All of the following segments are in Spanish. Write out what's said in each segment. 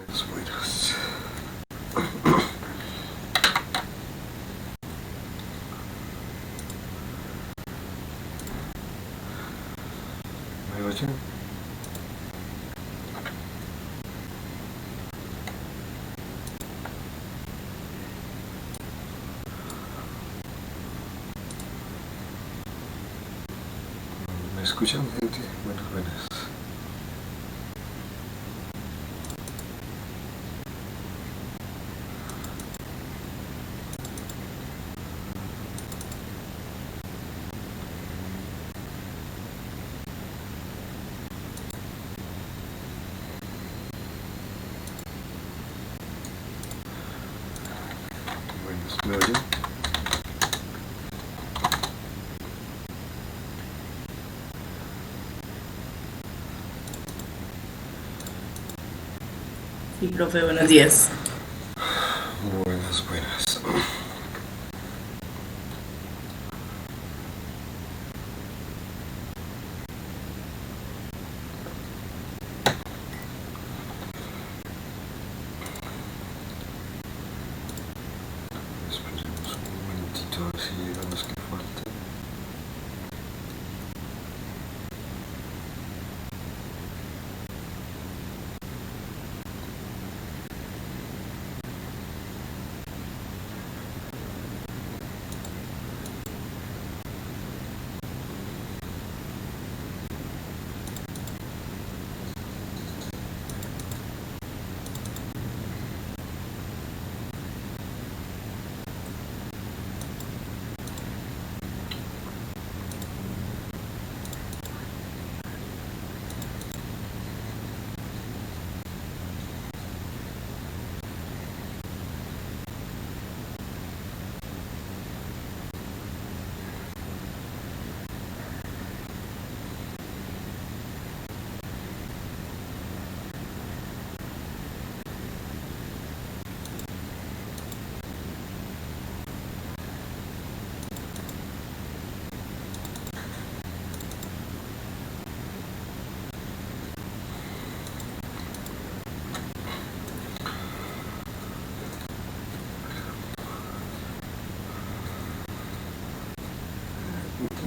Buenas. ¿Me oyen? ¿Me escuchan, gente? Buenas, buenas. Buenas, ¿me oyen? Sí, profe, buenos días. Buenas, buenas. Esperemos un momentito a ver si llegan los que faltan.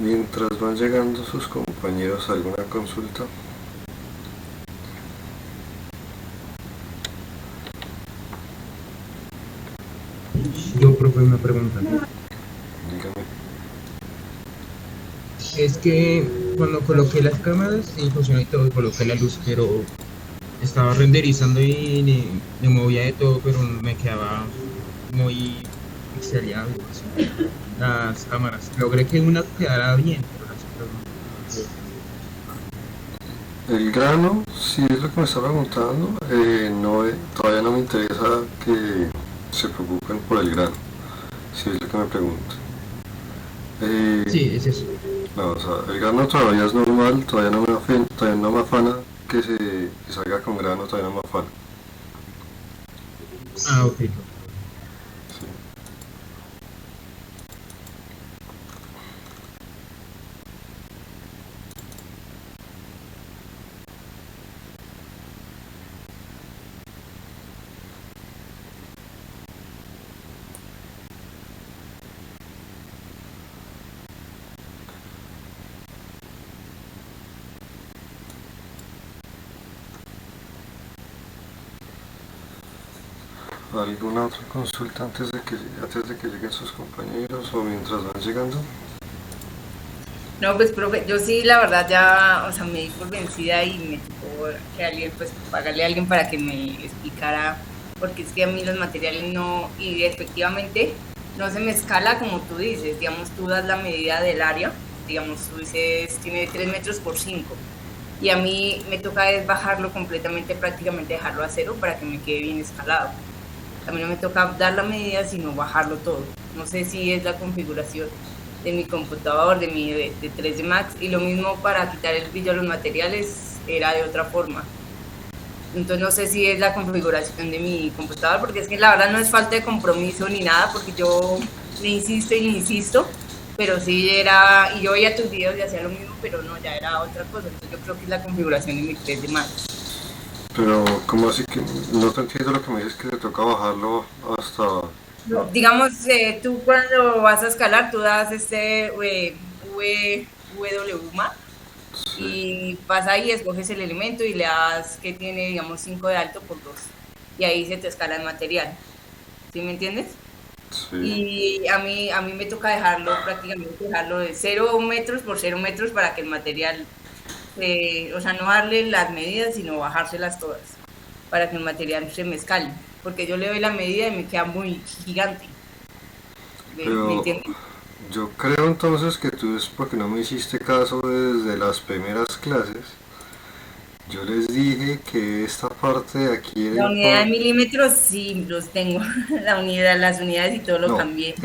Mientras van llegando sus compañeros, ¿alguna consulta? Yo, profe, una pregunta. Dígame. Es que cuando coloqué las cámaras, sí funcionó y todo, y coloqué la luz, pero estaba renderizando y le movía de todo, pero me quedaba muy pixeleado así, las cámaras. Logré que una quedara bien, pero las otras no. El grano, si es lo que me está preguntando, no, todavía no me interesa que se preocupen por el grano, si es lo que me preguntan. Sí, es eso. No, o sea, el grano todavía es normal, todavía no me afana que salga con grano, todavía no me afana. Ah, ok, profe. Sí. ¿Alguna otra consulta antes de que lleguen sus compañeros o mientras van llegando? No, pues, profe, yo sí, la verdad, ya, o sea, me di por vencida y me tocó que alguien, pues, pagarle a alguien para que me explicara, porque es que a mí los materiales no, y efectivamente, no se me escala como tú dices, digamos, tú das la medida del área, digamos, tú dices, tiene 3 metros por 5, y a mí me toca es bajarlo completamente, prácticamente dejarlo a cero para que me quede bien escalado. A mí no me toca dar la medida, sino bajarlo todo. No sé si es la configuración de mi computador, de 3D Max, y lo mismo para quitar el brillo a los materiales era de otra forma. Entonces no sé si es la configuración de mi computador, porque es que la verdad no es falta de compromiso ni nada, porque yo le insisto, pero sí era, y yo veía tus videos y hacía lo mismo, pero no, ya era otra cosa. Entonces yo creo que es la configuración de mi 3D Max. Pero, ¿cómo así que no te entiendo lo que me dices que te toca bajarlo hasta... No, digamos, tú cuando vas a escalar, tú das WMAP Sí, y vas ahí, escoges el elemento y le das que tiene, digamos, 5 de alto por 2. Y ahí se te escala el material. ¿Sí me entiendes? sí, Y a mí me toca dejarlo, prácticamente dejarlo de 0 metros por 0 metros para que el material, o sea, no darle las medidas, sino bajárselas todas, para que el material se me escale. Porque yo le doy la medida y me queda muy gigante. ¿Me pero entiendes? yo creo entonces que tú es porque no me hiciste caso desde las primeras clases. Yo les dije que esta parte de aquí era La unidad de importante. milímetros sí los tengo. La unidad, las unidades y todo lo No, cambié.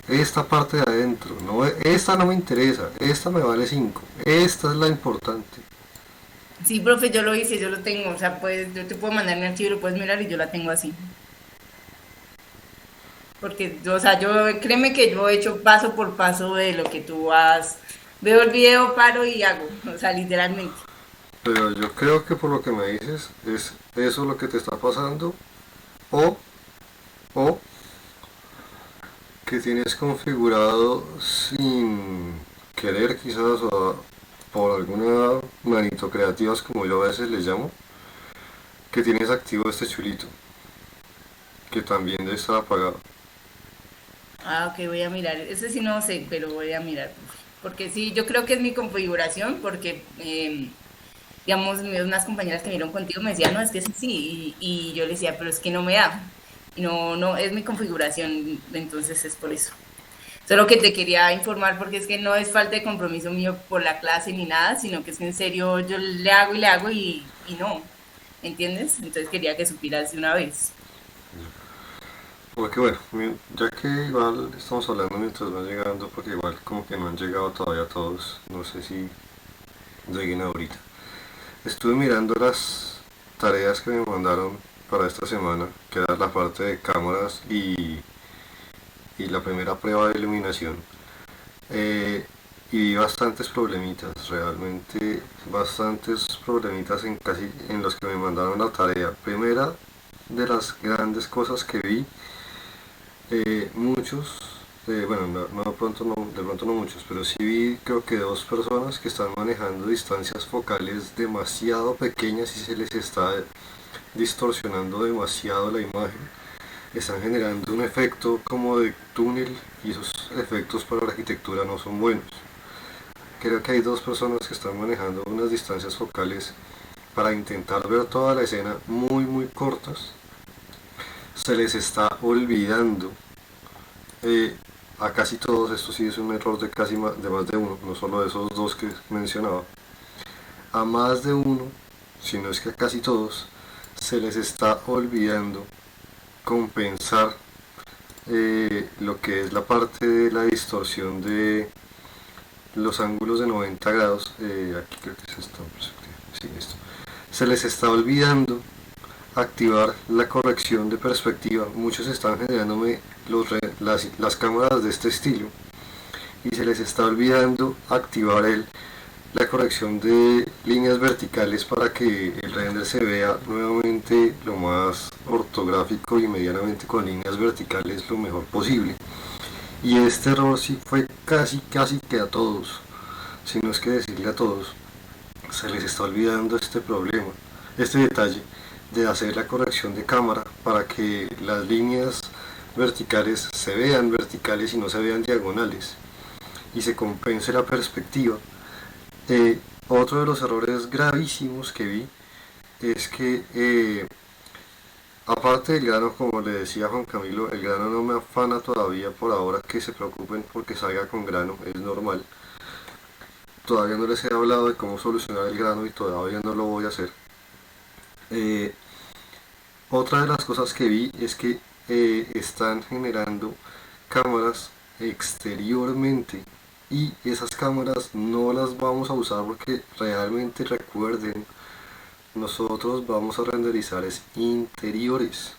esta parte de adentro, no, esta no me interesa, esta me vale 5, esta es la importante. Sí, profe, yo lo hice, yo lo tengo. O sea, pues yo te puedo mandar mi archivo y lo puedes mirar y yo la tengo así. Porque, o sea, créeme que yo he hecho paso por paso de lo que tú has. Veo el video, paro y hago. O sea, literalmente. Pero yo creo que por lo que me dices es eso lo que te está pasando o, o que tienes configurado sin querer quizás o por alguna manito creativas como yo a veces les llamo, que tienes activo este chulito, que también debe estar apagado. Ah, ok, voy a mirar. Ese sí no sé, pero voy a mirar, profe. Porque sí, yo creo que es mi configuración, porque, digamos, unas compañeras que vieron contigo me decían, no, es que sí, sí. Y yo le decía, pero es que no me da. Y no, no, es mi configuración, entonces es por eso. Solo que te quería informar porque es que no es falta de compromiso mío por la clase ni nada, sino que es que en serio yo le hago y no, ¿entiendes? Entonces quería que supieras de una vez. Porque bueno, ya que igual estamos hablando mientras van llegando, porque igual como que no han llegado todavía todos, no sé si lleguen ahorita. Estuve mirando las tareas que me mandaron para esta semana, que era la parte de cámaras y la primera prueba de iluminación. Eh, y vi bastantes problemitas, realmente bastantes problemitas en casi en los que me mandaron la tarea. Primera de las grandes cosas que vi, muchos, bueno, de pronto no muchos, pero sí vi creo que dos personas que están manejando distancias focales demasiado pequeñas y se les está distorsionando demasiado la imagen. Están generando un efecto como de túnel y esos efectos para la arquitectura no son buenos. Creo que hay dos personas que están manejando unas distancias focales para intentar ver toda la escena muy cortas. Se les está olvidando a casi todos, esto sí es un error de casi de más de uno, no solo de esos dos que mencionaba, a más de uno, si no es que a casi todos, se les está olvidando compensar lo que es la parte de la distorsión de los ángulos de 90 grados, aquí creo que es esta perspectiva, sí, esto, se les está olvidando activar la corrección de perspectiva. Muchos están generándome las cámaras de este estilo y se les está olvidando activar la corrección de líneas verticales para que el render se vea nuevamente lo más ortográfico y medianamente con líneas verticales lo mejor posible. Y este error sí fue casi que a todos, si no es que decirle a todos, se les está olvidando este problema, este detalle de hacer la corrección de cámara para que las líneas verticales se vean verticales y no se vean diagonales y se compense la perspectiva. Otro de los errores gravísimos que vi es que aparte del grano, como le decía Juan Camilo, el grano no me afana todavía por ahora que se preocupen porque salga con grano, es normal. Todavía no les he hablado de cómo solucionar el grano y todavía no lo voy a hacer. Eh, Otra de las cosas que vi es que están generando cámaras exteriormente y esas cámaras no las vamos a usar porque realmente recuerden, nosotros vamos a renderizar es interiores.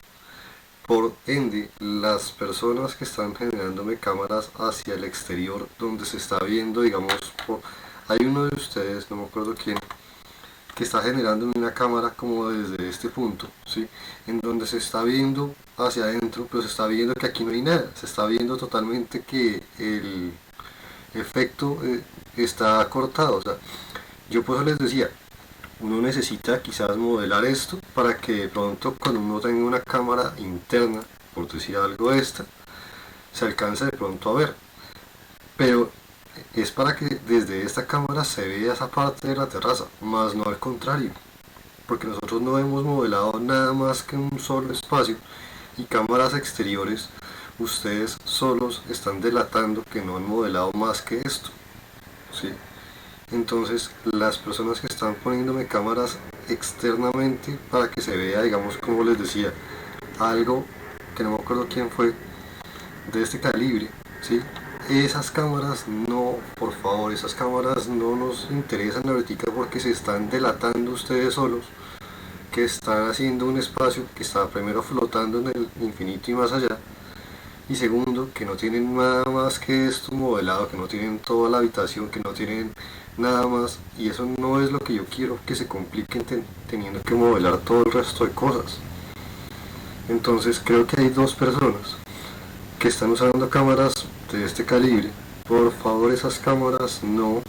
Por ende, las personas que están generándome cámaras hacia el exterior donde se está viendo, digamos, hay uno de ustedes, no me acuerdo quién, que está generando en una cámara como desde este punto, ¿sí? En donde se está viendo hacia adentro, pero se está viendo que aquí no hay nada, se está viendo totalmente que el efecto está cortado. O sea, yo por eso les decía, uno necesita quizás modelar esto para que de pronto cuando uno tenga una cámara interna, por decir algo esta, se alcance de pronto a ver. Pero es para que desde esta cámara se vea esa parte de la terraza, más no al contrario, porque nosotros no hemos modelado nada más que un solo espacio y cámaras exteriores, ustedes solos están delatando que no han modelado más que esto, ¿sí? Entonces las personas que están poniéndome cámaras externamente para que se vea, digamos, como les decía, algo que no me acuerdo quién fue, de este calibre, ¿sí? Esas cámaras no, por favor, esas cámaras no nos interesan ahorita porque se están delatando ustedes solos, que están haciendo un espacio que está primero flotando en el infinito y más allá, y segundo, que no tienen nada más que esto modelado, que no tienen toda la habitación, que no tienen nada más, y eso no es lo que yo quiero, que se compliquen teniendo que modelar todo el resto de cosas. Entonces creo que hay dos personas que están usando cámaras de este calibre. Por favor, esas cámaras no.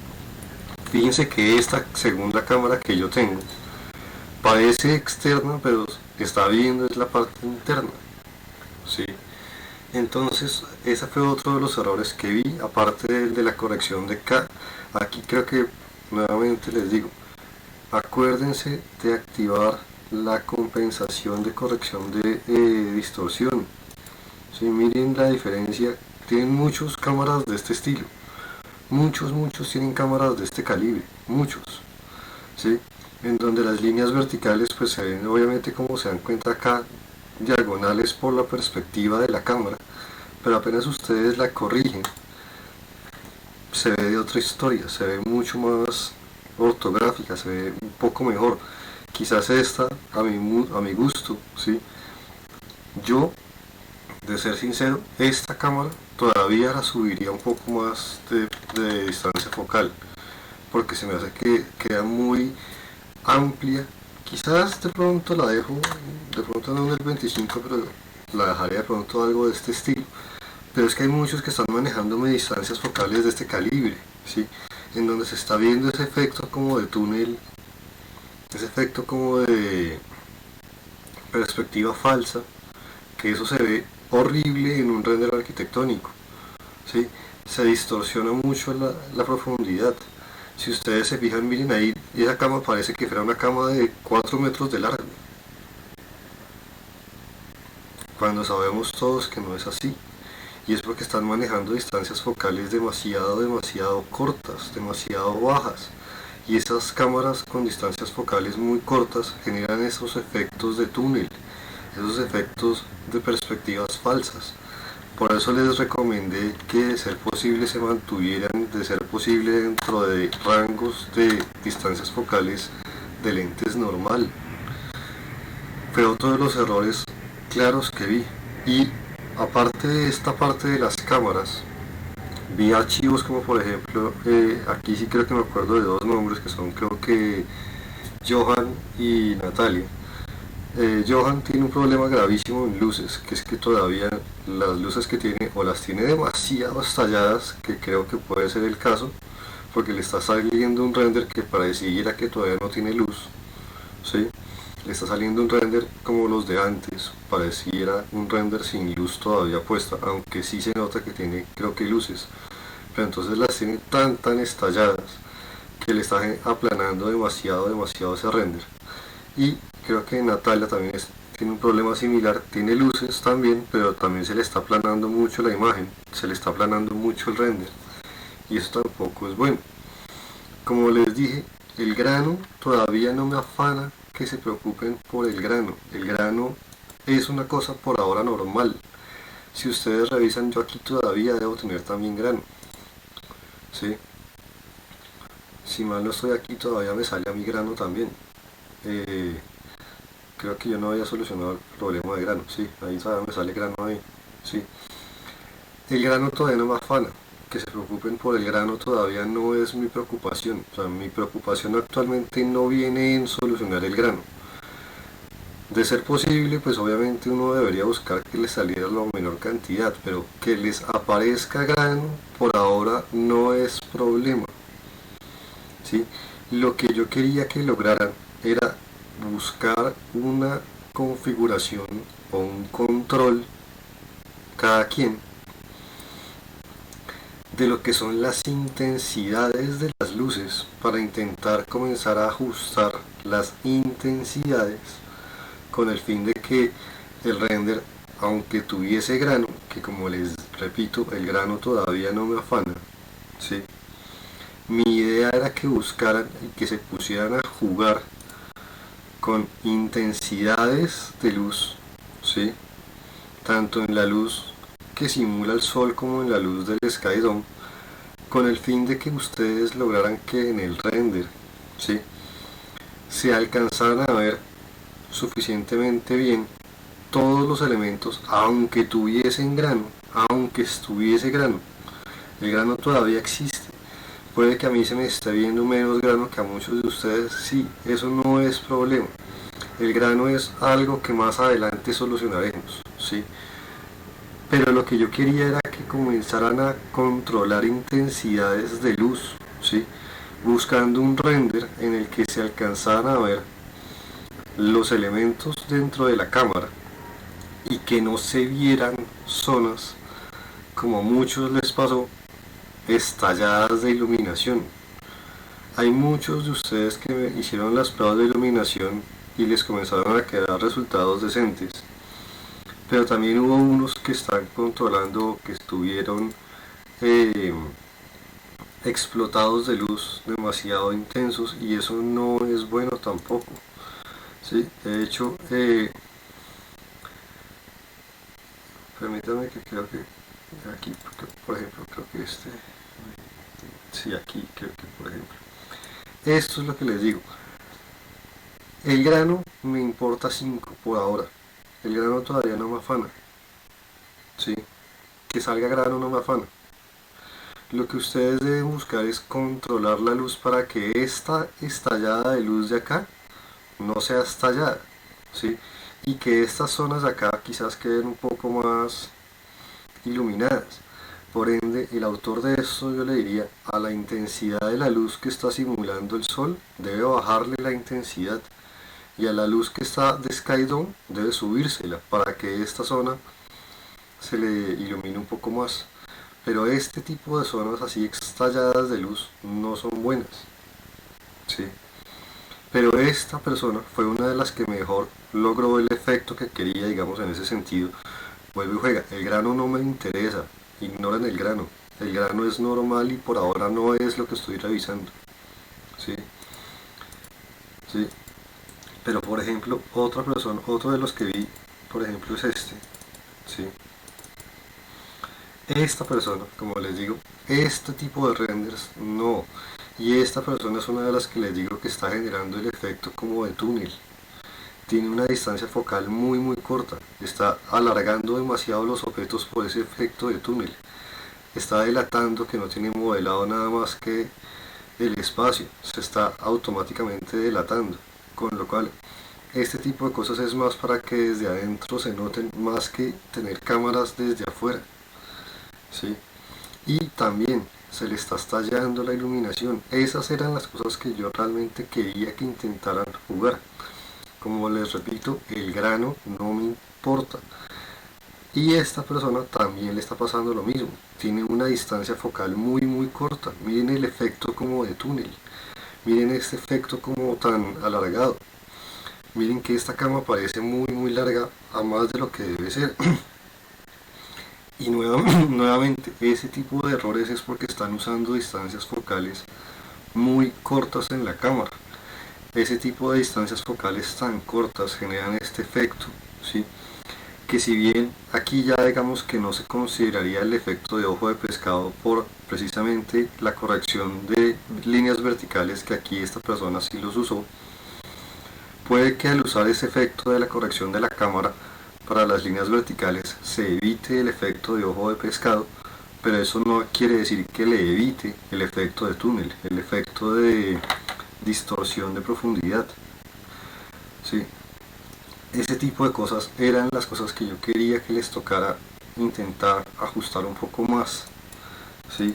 Fíjense que esta segunda cámara que yo tengo parece externa, pero está viendo es la parte interna, ¿sí? Entonces ese fue otro de los errores que vi, aparte de la corrección de K. Aquí creo que nuevamente les digo, acuérdense de activar la compensación de corrección de distorsión. Sí, miren la diferencia, tienen muchos cámaras de este estilo, muchos tienen cámaras de este calibre, muchos, ¿sí? En donde las líneas verticales pues se ven obviamente, como se dan cuenta acá, diagonales por la perspectiva de la cámara, pero apenas ustedes la corrigen se ve de otra historia, se ve mucho más ortográfica, se ve un poco mejor. Quizás esta, a mi gusto, ¿sí? Yo, de ser sincero, esta cámara todavía la subiría un poco más de distancia focal, porque se me hace que queda muy amplia. Quizás de pronto la dejo, de pronto no en el 25, pero la dejaría de pronto algo de este estilo. Pero es que hay muchos que están manejando distancias focales de este calibre, ¿sí? En donde se está viendo ese efecto como de túnel, ese efecto como de perspectiva falsa, que eso se ve horrible en un render arquitectónico, ¿sí? Se distorsiona mucho la profundidad. Si ustedes se fijan, miren ahí, esa cama parece que fuera una cama de 4 metros de largo, cuando sabemos todos que no es así. Y es porque están manejando distancias focales demasiado cortas, demasiado bajas. Y esas cámaras con distancias focales muy cortas generan esos efectos de túnel, esos efectos de perspectivas falsas. Por eso les recomendé que de ser posible se mantuvieran, de ser posible, dentro de rangos de distancias focales de lentes normal. Fue otro de los errores claros que vi. Y aparte de esta parte de las cámaras, vi archivos como por ejemplo, aquí sí creo que me acuerdo de dos nombres que son, creo que Johan y Natalia. Johan tiene un problema gravísimo en luces, que es que todavía las luces que tiene o las tiene demasiado estalladas, que creo que puede ser el caso, porque le está saliendo un render que pareciera que todavía no tiene luz, ¿sí? Le está saliendo un render como los de antes, pareciera un render sin luz todavía puesta, aunque sí se nota que tiene, creo que, luces, pero entonces las tiene tan estalladas que le está aplanando demasiado ese render. Y creo que Natalia también tiene un problema similar, tiene luces también, pero también se le está aplanando mucho la imagen, se le está aplanando mucho el render, y eso tampoco es bueno. Como les dije, el grano todavía no me afana que se preocupen por el grano. El grano es una cosa por ahora normal. Si ustedes revisan, yo aquí todavía debo tener también grano, ¿sí? Si mal no estoy, aquí todavía me sale a mi grano también. Creo que yo no había solucionado el problema de grano, sí, ahí me sale grano ahí, sí. El grano todavía no me afana, que se preocupen por el grano todavía no es mi preocupación. O sea, mi preocupación actualmente no viene en solucionar el grano. De ser posible, pues obviamente uno debería buscar que les saliera la menor cantidad, pero que les aparezca grano por ahora no es problema, ¿sí? Lo que yo quería que lograran era buscar una configuración o un control cada quien de lo que son las intensidades de las luces para intentar comenzar a ajustar las intensidades con el fin de que el render, aunque tuviese grano, que como les repito, el grano todavía no me afana, ¿sí? Mi idea era que buscaran y que se pusieran a jugar con intensidades de luz, ¿sí? Tanto en la luz que simula el sol como en la luz del Sky Dome, con el fin de que ustedes lograran que en el render, ¿sí?, se alcanzaran a ver suficientemente bien todos los elementos, aunque tuviesen grano, aunque estuviese grano. El grano todavía existe. Puede que a mí se me esté viendo menos grano que a muchos de ustedes, sí, eso no es problema. El grano es algo que más adelante solucionaremos, ¿sí? Pero lo que yo quería era que comenzaran a controlar intensidades de luz, ¿sí?, buscando un render en el que se alcanzaran a ver los elementos dentro de la cámara y que no se vieran zonas, como a muchos les pasó, estalladas de iluminación. Hay muchos de ustedes que hicieron las pruebas de iluminación y les comenzaron a quedar resultados decentes, pero también hubo unos que están controlando, que estuvieron explotados de luz demasiado intensos, y eso no es bueno tampoco, ¿sí? De hecho, permítame que creo que aquí, porque, por ejemplo, creo que sí, aquí creo que, por ejemplo, esto es lo que les digo. El grano me importa 5 por ahora. El grano todavía no me afana, ¿sí? Que salga grano no me afana. Lo que ustedes deben buscar es controlar la luz para que esta estallada de luz de acá no sea estallada, ¿sí? Y que estas zonas de acá quizás queden un poco más iluminadas. Por ende, el autor de esto, yo le diría, a la intensidad de la luz que está simulando el sol debe bajarle la intensidad, y a la luz que está de Sky Dome debe subírsela para que esta zona se le ilumine un poco más. Pero este tipo de zonas así estalladas de luz no son buenas, ¿sí? Pero esta persona fue una de las que mejor logró el efecto que quería, digamos, en ese sentido. Vuelve y juega, el grano no me interesa, ignoren el grano es normal y por ahora no es lo que estoy revisando, ¿sí? ¿Sí? Pero por ejemplo, otra persona, otro de los que vi, por ejemplo, es este, ¿sí? Esta persona, como les digo, este tipo de renders no. Y esta persona es una de las que les digo que está generando el efecto como de túnel. Tiene una distancia focal muy corta, está alargando demasiado los objetos por ese efecto de túnel. Está delatando que no tiene modelado nada más que el espacio, se está automáticamente delatando, con lo cual este tipo de cosas es más para que desde adentro se noten más que tener cámaras desde afuera, ¿sí? Y también se le está estallando la iluminación. Esas eran las cosas que yo realmente quería que intentaran jugar. Como les repito, el grano no me importa. Y esta persona también le está pasando lo mismo. Tiene una distancia focal muy corta. Miren el efecto como de túnel. Miren este efecto como tan alargado. Miren que esta cama parece muy larga a más de lo que debe ser. Y nuevamente, ese tipo de errores es porque están usando distancias focales muy cortas en la cámara. Ese tipo de distancias focales tan cortas generan este efecto, ¿sí? Que si bien aquí ya digamos que no se consideraría el efecto de ojo de pescado por precisamente la corrección de líneas verticales, que aquí esta persona sí los usó, puede que al usar ese efecto de la corrección de la cámara para las líneas verticales se evite el efecto de ojo de pescado, pero eso no quiere decir que le evite el efecto de túnel, el efecto de distorsión de profundidad. ¿Sí? Ese tipo de cosas eran las cosas que yo quería que les tocara intentar ajustar un poco más. ¿Sí?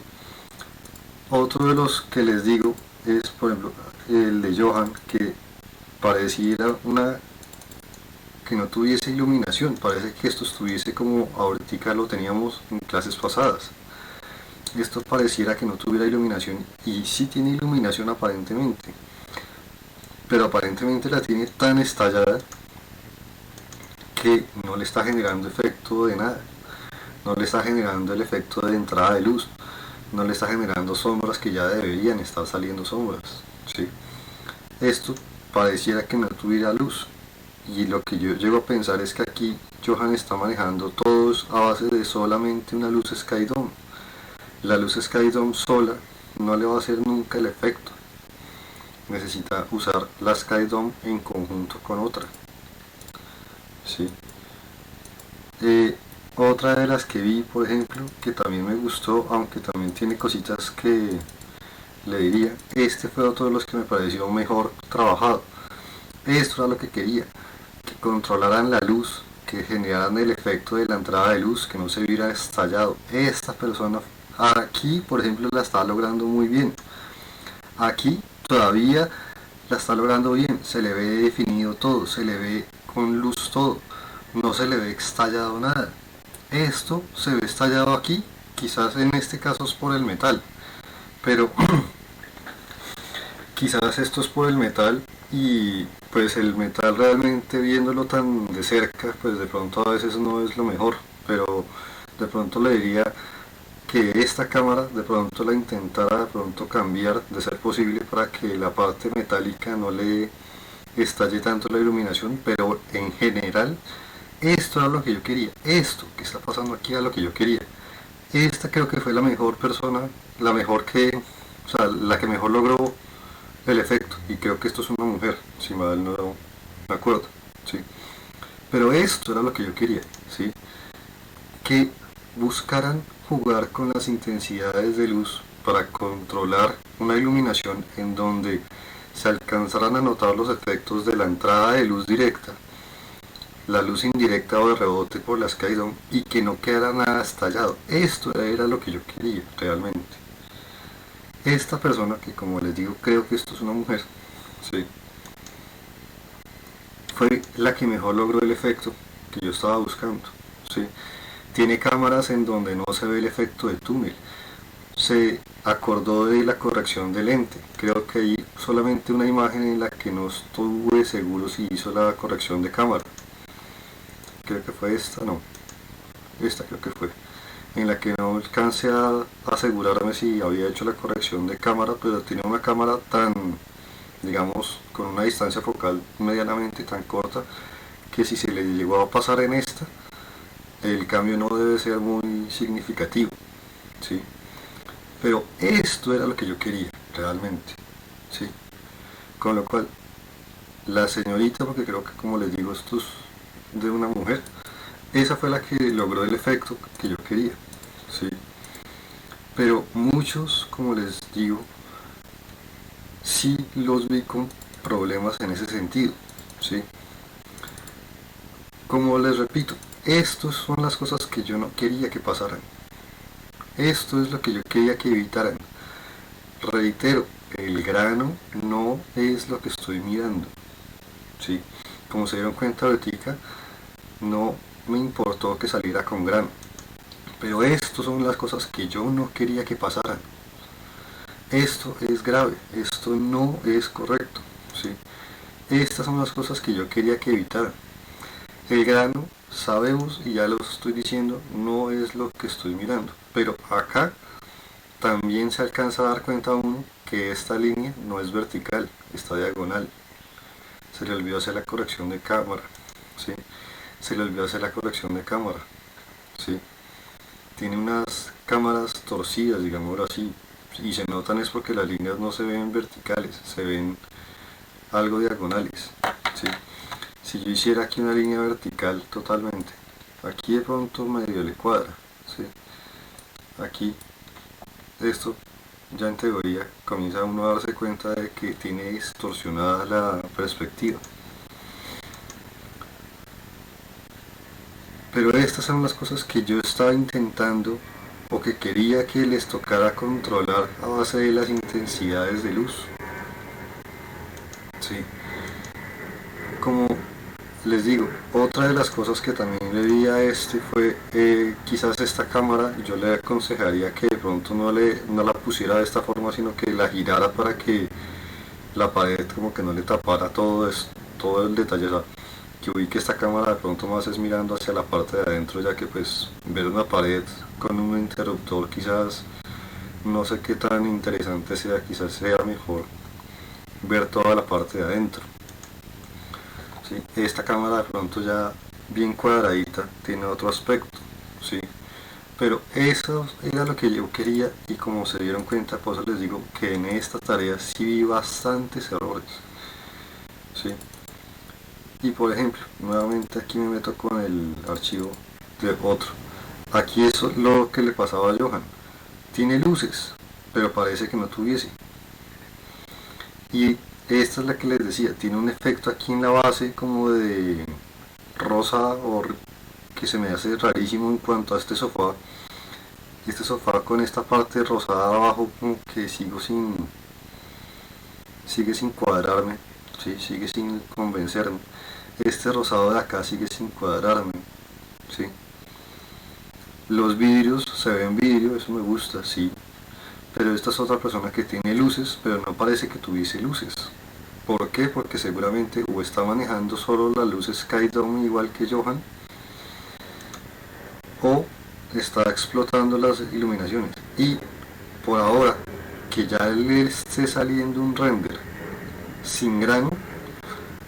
Otro de los que les digo es, por ejemplo, el de Johan, que pareciera que no tuviese iluminación, parece que esto estuviese como ahorita lo teníamos en clases pasadas. Esto pareciera que no tuviera iluminación, y sí tiene iluminación aparentemente, pero aparentemente la tiene tan estallada que no le está generando efecto de nada, no le está generando el efecto de entrada de luz, no le está generando sombras que ya deberían estar saliendo sombras, ¿sí? Esto pareciera que no tuviera luz, y lo que yo llego a pensar es que aquí Johan está manejando todos a base de solamente una luz Skydome. La luz Skydome sola no le va a hacer nunca el efecto, necesita usar la Skydome en conjunto con otra, ¿sí? Otra de las que vi, por ejemplo, que también me gustó, aunque también tiene cositas que le diría, este fue otro de los que me pareció mejor trabajado. Esto era lo que quería, que controlaran la luz, que generaran el efecto de la entrada de luz, que no se viera estallado. Esta persona aquí, por ejemplo, la está logrando muy bien. Aquí todavía la está logrando bien, se le ve definido todo, se le ve con luz todo, no se le ve estallado nada. Esto se ve estallado aquí, quizás en este caso es por el metal, pero quizás esto es por el metal, y pues el metal realmente viéndolo tan de cerca, pues de pronto a veces no es lo mejor, pero de pronto le diría que esta cámara de pronto la intentara de pronto cambiar, de ser posible, para que la parte metálica no le estalle tanto la iluminación, pero en general esto era lo que yo quería, esto que está pasando aquí era lo que yo quería. Esta creo que fue la mejor persona, la mejor que, o sea, la que mejor logró el efecto, y creo que esto es una mujer, si mal no me acuerdo, ¿sí? Pero esto era lo que yo quería, ¿sí? Que buscaran jugar con las intensidades de luz para controlar una iluminación en donde se alcanzaran a notar los efectos de la entrada de luz directa, la luz indirecta o de rebote por la Skydome, y que no quedara nada estallado. Esto era lo que yo quería realmente. Esta persona, que como les digo creo que esto es una mujer, ¿sí?, fue la que mejor logró el efecto que yo estaba buscando, ¿sí? Tiene cámaras en donde no se ve el efecto de túnel, se acordó de la corrección de lente. Creo que hay solamente una imagen en la que no estuve seguro si hizo la corrección de cámara, creo que fue esta, no, esta creo que fue, en la que no alcancé a asegurarme si había hecho la corrección de cámara, pero tiene una cámara tan, digamos, con una distancia focal medianamente tan corta, que si se le llegó a pasar en esta, el cambio no debe ser muy significativo, ¿sí? Pero esto era lo que yo quería realmente, ¿sí? Con lo cual la señorita, porque creo que como les digo esto es de una mujer, esa fue la que logró el efecto que yo quería, ¿sí? Pero muchos, como les digo, sí los vi con problemas en ese sentido, ¿sí? Como les repito, estas son las cosas que yo no quería que pasaran. Esto es lo que yo quería que evitaran. Reitero, el grano no es lo que estoy mirando, ¿sí? Como se dieron cuenta ahorita, no me importó que saliera con grano, pero estas son las cosas que yo no quería que pasaran. Esto es grave, esto no es correcto, ¿sí? Estas son las cosas que yo quería que evitaran. El grano, sabemos, y ya lo estoy diciendo, no es lo que estoy mirando, pero acá también se alcanza a dar cuenta uno que esta línea no es vertical, está diagonal. Se le olvidó hacer la corrección de cámara, ¿sí? Se le olvidó hacer la corrección de cámara, ¿sí? Tiene unas cámaras torcidas, digámoslo así, y se notan es porque las líneas no se ven verticales, se ven algo diagonales, ¿sí? Si yo hiciera aquí una línea vertical totalmente, aquí de pronto medio le cuadra, ¿sí? aquí esto ya en teoría comienza uno a darse cuenta de que tiene distorsionada la perspectiva. Pero estas son las cosas que yo estaba intentando o que quería que les tocara controlar a base de las intensidades de luz. Sí. Como les digo, otra de las cosas que también le di a este fue quizás esta cámara yo le aconsejaría que de pronto no la pusiera de esta forma, sino que la girara para que la pared como que no le tapara todo el detalle. O sea, que ubique esta cámara de pronto más es mirando hacia la parte de adentro, ya que pues ver una pared con un interruptor quizás no sé qué tan interesante sea, quizás sea mejor ver toda la parte de adentro. ¿Sí? Esta cámara de pronto ya bien cuadradita tiene otro aspecto, ¿sí? Pero eso era lo que yo quería, y como se dieron cuenta, por eso les digo que en esta tarea sí vi bastantes errores, ¿sí? Y por ejemplo, nuevamente aquí me meto con el archivo de otro. Aquí eso es lo que le pasaba a Johan. Tiene luces, pero parece que no tuviese. Y esta es la que les decía, tiene un efecto aquí en la base como de rosa o que se me hace rarísimo en cuanto a este sofá. Este sofá con esta parte rosada abajo como que sigue sin cuadrarme, ¿sí? Sigue sin convencerme. Este rosado de acá sigue sin cuadrarme, ¿sí? Los vidrios, se ven vidrio, eso me gusta, sí. Pero esta es otra persona que tiene luces, pero no parece que tuviese luces. ¿Por qué? Porque seguramente o está manejando solo las luces Skydome igual que Johan, o está explotando las iluminaciones. Y por ahora, que ya le esté saliendo un render sin grano,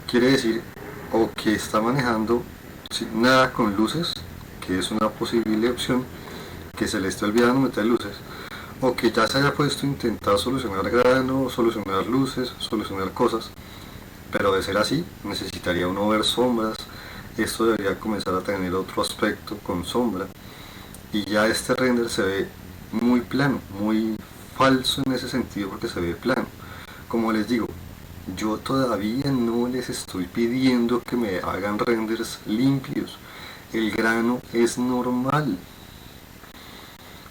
quiere decir o que está manejando sin nada con luces, que es una posible opción, que se le esté olvidando meter luces, o que ya se haya puesto a intentar solucionar grano, solucionar luces, solucionar cosas. Pero de ser así, necesitaría uno ver sombras. Esto debería comenzar a tener otro aspecto con sombra, y ya este render se ve muy plano, muy falso en ese sentido, porque se ve plano. Como les digo, yo todavía no les estoy pidiendo que me hagan renders limpios. El grano es normal.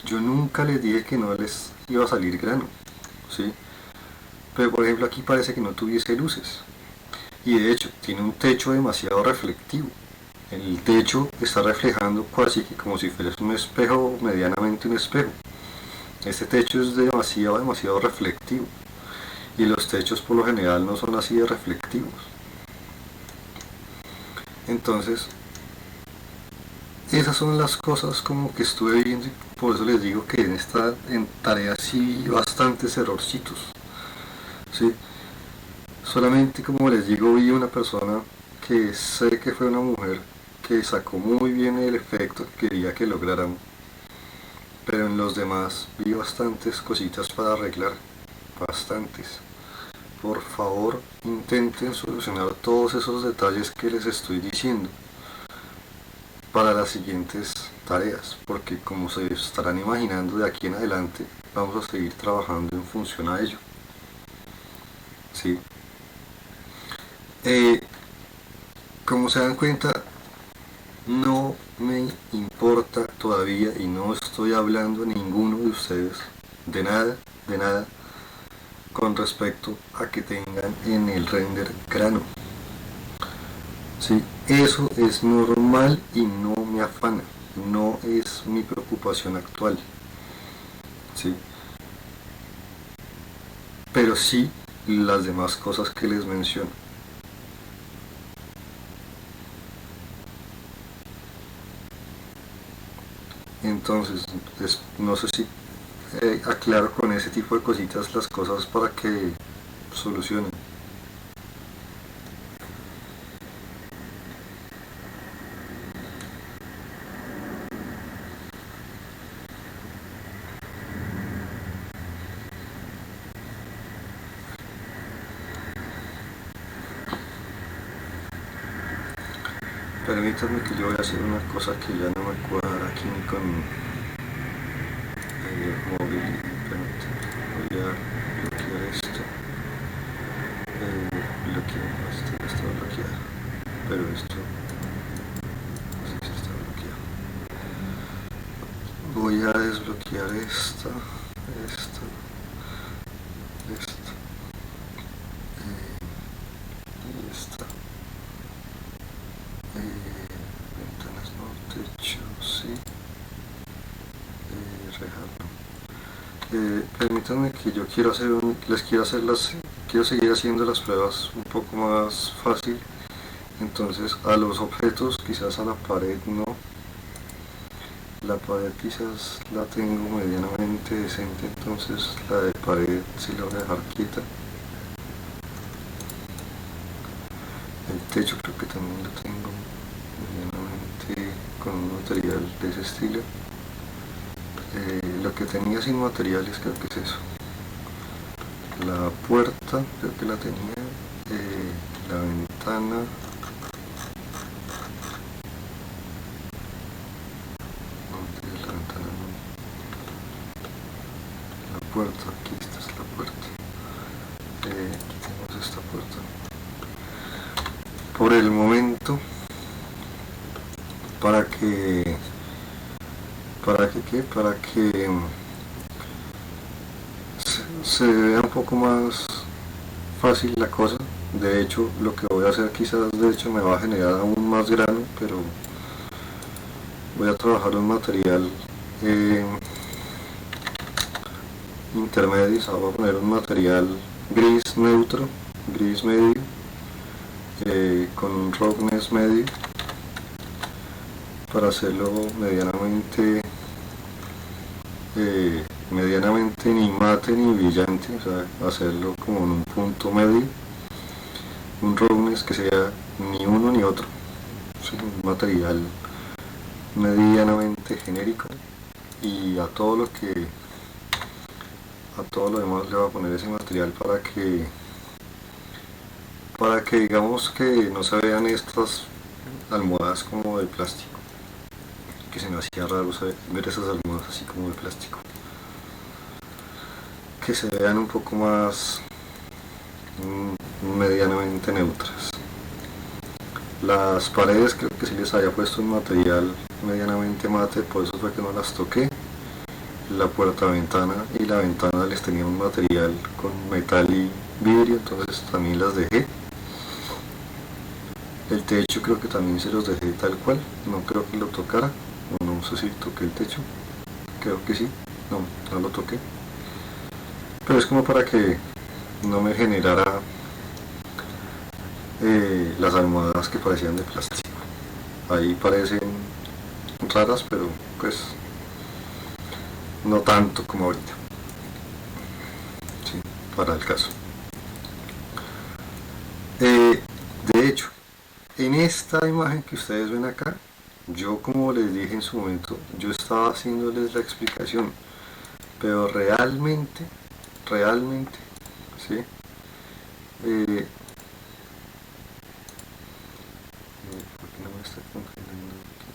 Yo nunca les dije que no les iba a salir grano, ¿sí? Pero por ejemplo aquí parece que no tuviese luces. Y de hecho tiene un techo demasiado reflectivo. El techo está reflejando casi que como si fuera un espejo, medianamente un espejo. Este techo es demasiado reflectivo. Y los techos por lo general no son así de reflectivos. Entonces, esas son las cosas como que estuve viendo, y por eso les digo que en tarea sí vi bastantes errorcitos, ¿sí? Solamente, como les digo, vi una persona que sé que fue una mujer que sacó muy bien el efecto que quería que lograran, pero en los demás vi bastantes cositas para arreglar, bastantes. Por favor, intenten solucionar todos esos detalles que les estoy diciendo para las siguientes tareas, porque como se estarán imaginando, de aquí en adelante vamos a seguir trabajando en función a ello, ¿sí? Como se dan cuenta, no me importa todavía, y no estoy hablando a ninguno de ustedes de nada con respecto a que tengan en el render grano, ¿sí? Eso es normal y no me afana, no es mi preocupación actual, ¿sí? Pero sí las demás cosas que les menciono. Entonces, no sé si aclaro con ese tipo de cositas las cosas para que solucionen. Permítanme que yo voy a hacer una cosa que ya no me cuadra aquí con móvil y permítame, voy a bloquear esto. Bloqueo, esto no está bloqueado, pero esto no sé si está bloqueado. Voy a desbloquear esta y esta. Ventanas no, techo sí, reja no. Permítanme que yo quiero hacer quiero seguir haciendo las pruebas un poco más fácil. Entonces a los objetos, quizás a la pared no. La pared quizás la tengo medianamente decente, entonces la de pared sí la voy a dejar quieta. El techo creo que también lo tengo medianamente con un material de ese estilo. Lo que tenía sin materiales creo que es eso. La puerta creo que la tenía. La ventana. La ventana no. La puerta, aquí esta es la puerta. Aquí tenemos esta puerta. Por el momento, para que se vea un poco más fácil la cosa. De hecho, lo que voy a hacer quizás me va a generar aún más grano, pero voy a trabajar un material intermedio. O sea, voy a poner un material gris neutro, gris medio, con un roughness medio, para hacerlo medianamente ni mate ni brillante, o sea, hacerlo como en un punto medio, un roughness que sea ni uno ni otro, ¿sí? Un material medianamente genérico, y a todo lo demás le voy a poner ese material para que digamos que no se vean estas almohadas como de plástico, que se me hacía raro ver esas almohadas así como de plástico, que se vean un poco más medianamente neutras. Las paredes creo que sí les había puesto un material medianamente mate, por eso fue que no las toqué. La puerta ventana y la ventana les tenía un material con metal y vidrio, entonces también las dejé. El techo creo que también se los dejé tal cual, no creo que lo tocara, o no sé si toqué el techo, creo que sí, no lo toqué, pero es como para que no me generara las almohadas que parecían de plástico. Ahí parecen raras, pero pues no tanto como ahorita, sí, para el caso. De hecho, en esta imagen que ustedes ven acá, yo, como les dije en su momento, yo estaba haciéndoles la explicación, pero realmente, ¿sí? ¿Por qué no me está congelando aquí?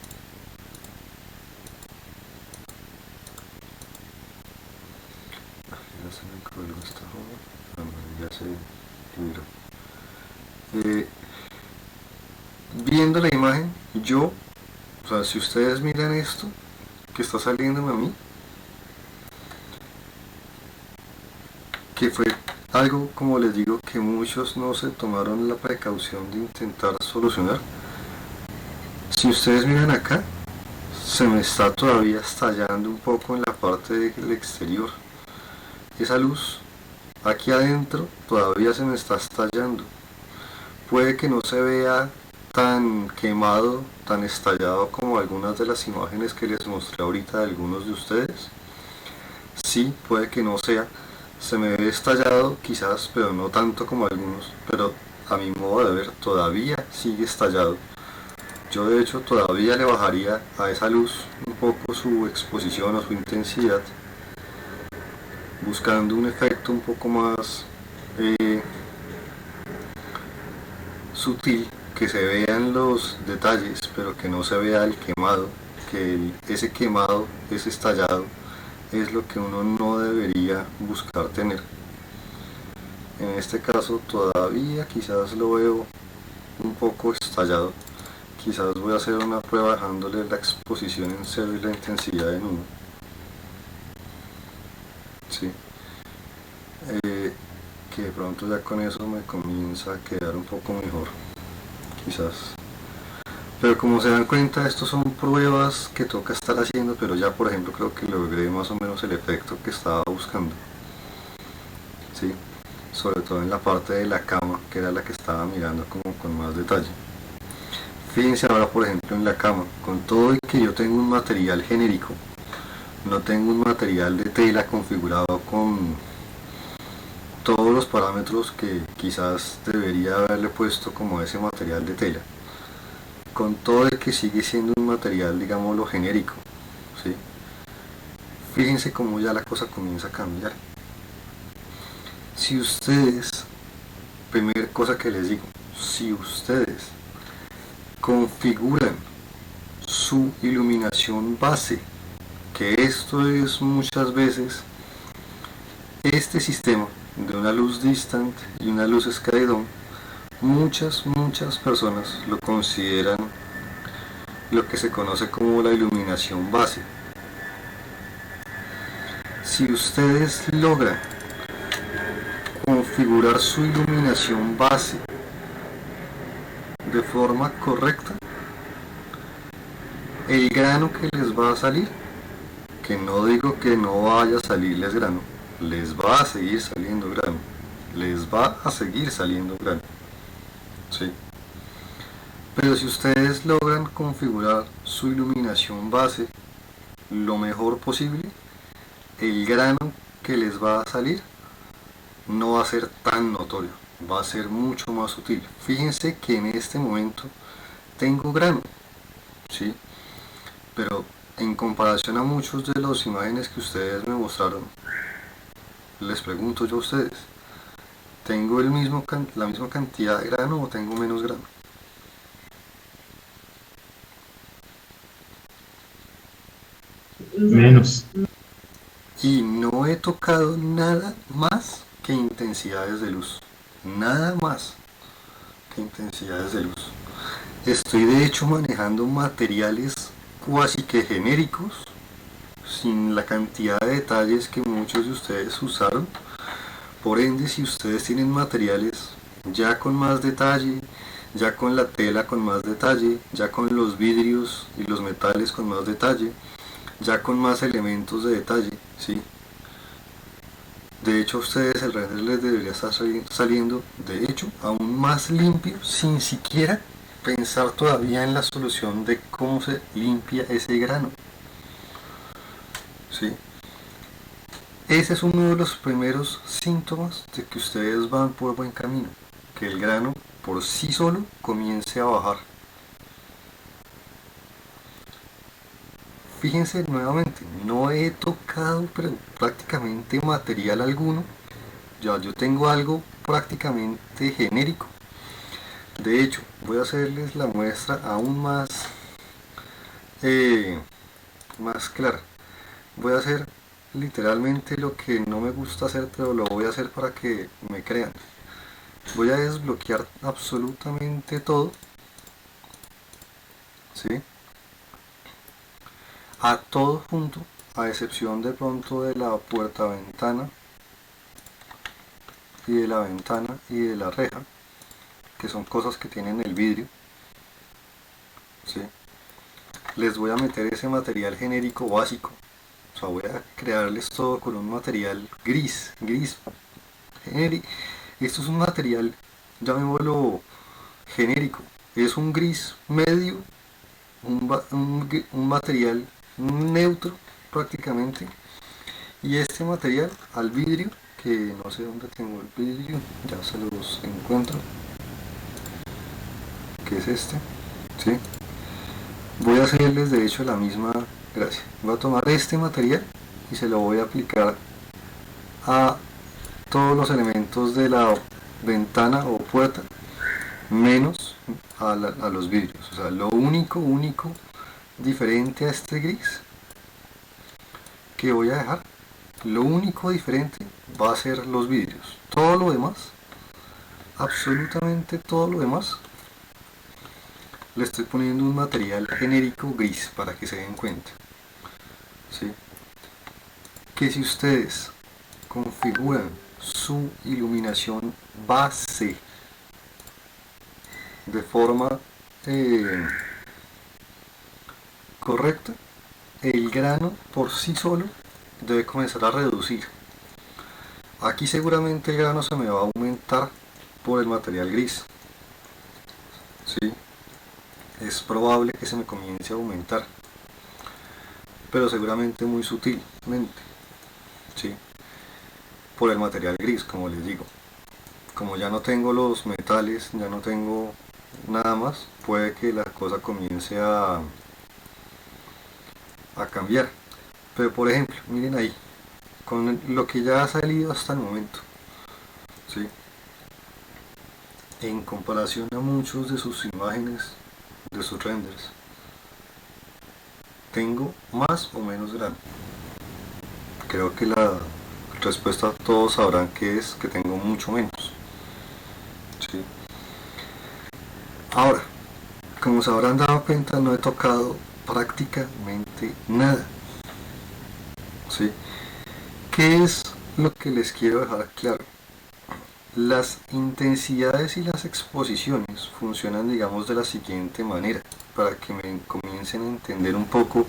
Ya se me colgó esta joda. Ya se liberó. Viendo la imagen, o sea, si ustedes miran esto que está saliéndome a mí, que fue algo, como les digo, que muchos no se tomaron la precaución de intentar solucionar. Si ustedes miran acá, se me está todavía estallando un poco en la parte del exterior. Esa luz aquí adentro todavía se me está estallando. Puede que no se vea tan quemado, tan estallado como algunas de las imágenes que les mostré ahorita de algunos de ustedes. Sí, puede que no sea. Se me ve estallado quizás, pero no tanto como algunos. Pero a mi modo de ver todavía sigue estallado. Yo de hecho todavía le bajaría a esa luz un poco su exposición o su intensidad, buscando un efecto un poco más sutil, que se vean los detalles pero que no se vea el quemado, que ese quemado, ese estallado, es lo que uno no debería buscar tener. En este caso todavía quizás lo veo un poco estallado. Quizás voy a hacer una prueba dejándole la exposición en 0 y la intensidad en 1. Sí. Que de pronto ya con eso me comienza a quedar un poco mejor, quizás. Pero como se dan cuenta, estos son pruebas que toca estar haciendo, pero ya por ejemplo creo que logré más o menos el efecto que estaba buscando. Sí, sobre todo en la parte de la cama, que era la que estaba mirando como con más detalle. Fíjense ahora por ejemplo en la cama, con todo y que yo tengo un material genérico, no tengo un material de tela configurado con todos los parámetros que quizás debería haberle puesto como ese material de tela, con todo el que sigue siendo un material, digámoslo, genérico, ¿sí? Fíjense cómo ya la cosa comienza a cambiar. Si ustedes, primera cosa que les digo, si ustedes configuran su iluminación base, que esto es muchas veces este sistema de una luz distant y una luz skydome, muchas personas lo consideran lo que se conoce como la iluminación base. Si ustedes logran configurar su iluminación base de forma correcta, el grano que les va a salir, que no digo que no vaya a salirles grano, les va a seguir saliendo grano, les va a seguir saliendo grano, ¿sí? Pero si ustedes logran configurar su iluminación base lo mejor posible, el grano que les va a salir no va a ser tan notorio, va a ser mucho más sutil. Fíjense que en este momento tengo grano, ¿sí? Pero en comparación a muchos de las imágenes que ustedes me mostraron, les pregunto yo a ustedes, ¿tengo la misma cantidad de grano o tengo menos grano? Menos. Y no he tocado nada más que intensidades de luz, nada más que intensidades de luz. Estoy de hecho manejando materiales cuasi que genéricos, sin la cantidad de detalles que muchos de ustedes usaron. Por ende, si ustedes tienen materiales ya con más detalle, ya con la tela con más detalle, ya con los vidrios y los metales con más detalle, ya con más elementos de detalle, ¿sí? De hecho, a ustedes el render les debería estar saliendo, de hecho, aún más limpio, sin siquiera pensar todavía en la solución de cómo se limpia ese grano, ¿sí? Ese es uno de los primeros síntomas de que ustedes van por buen camino, que el grano por sí solo comience a bajar. Fíjense nuevamente, no he tocado prácticamente material alguno, ya yo tengo algo prácticamente genérico. De hecho, voy a hacerles la muestra aún más clara. Voy a hacer literalmente lo que no me gusta hacer, pero lo voy a hacer para que me crean. Voy a desbloquear absolutamente todo, ¿sí? A todo junto, a excepción de pronto de la puerta ventana y de la ventana y de la reja, que son cosas que tienen el vidrio, ¿sí? Les voy a meter ese material genérico básico, o sea, voy a crearles todo con un material gris genérico. Esto es un material, llamémoslo genérico, es un gris medio, un material neutro prácticamente, y este material al vidrio, que no sé dónde tengo el vidrio, ya se los encuentro, que es este, ¿sí? Voy a hacerles de hecho la misma gracia. Voy a tomar este material y se lo voy a aplicar a todos los elementos de la ventana o puerta, menos a los vidrios. O sea, lo único diferente a este gris que voy a dejar, lo único diferente va a ser los vidrios. Todo lo demás, absolutamente todo lo demás, le estoy poniendo un material genérico gris para que se den cuenta, ¿sí? Que si ustedes configuran su iluminación base de forma correcta, el grano por sí solo debe comenzar a reducir. Aquí seguramente el grano se me va a aumentar por el material gris, ¿sí? Es probable que se me comience a aumentar, pero seguramente muy sutilmente, ¿sí? Por el material gris, como les digo. Como ya no tengo los metales, ya no tengo nada más, puede que la cosa comience a cambiar. Pero por ejemplo, miren ahí, con lo que ya ha salido hasta el momento, ¿sí? En comparación a muchos de sus imágenes, de sus renders, tengo más o menos grano. Creo que la respuesta todos sabrán que es que tengo mucho menos, ¿sí? Ahora, como se habrán dado cuenta, no he tocado prácticamente nada, ¿sí? ¿Qué es lo que les quiero dejar claro? Las intensidades y las exposiciones funcionan, digamos, de la siguiente manera, para que me comiencen a entender un poco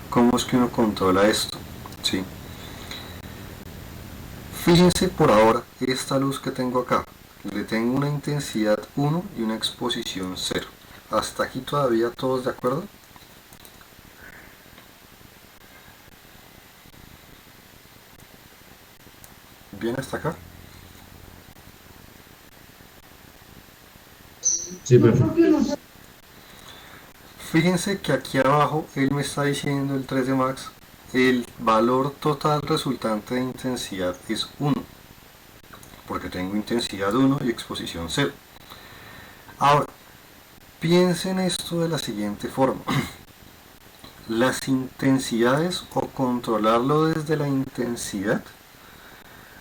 cómo es que uno controla esto, ¿sí? Fíjense por ahora esta luz que tengo acá, le tengo una intensidad 1 y una exposición 0. ¿Hasta aquí todavía todos de acuerdo? ¿Bien hasta acá? Sí, perfecto. Fíjense que aquí abajo él me está diciendo, el 3D Max, el valor total resultante de intensidad es 1, porque tengo intensidad 1 y exposición 0. Ahora, piensen esto de la siguiente forma. Las intensidades, o controlarlo desde la intensidad,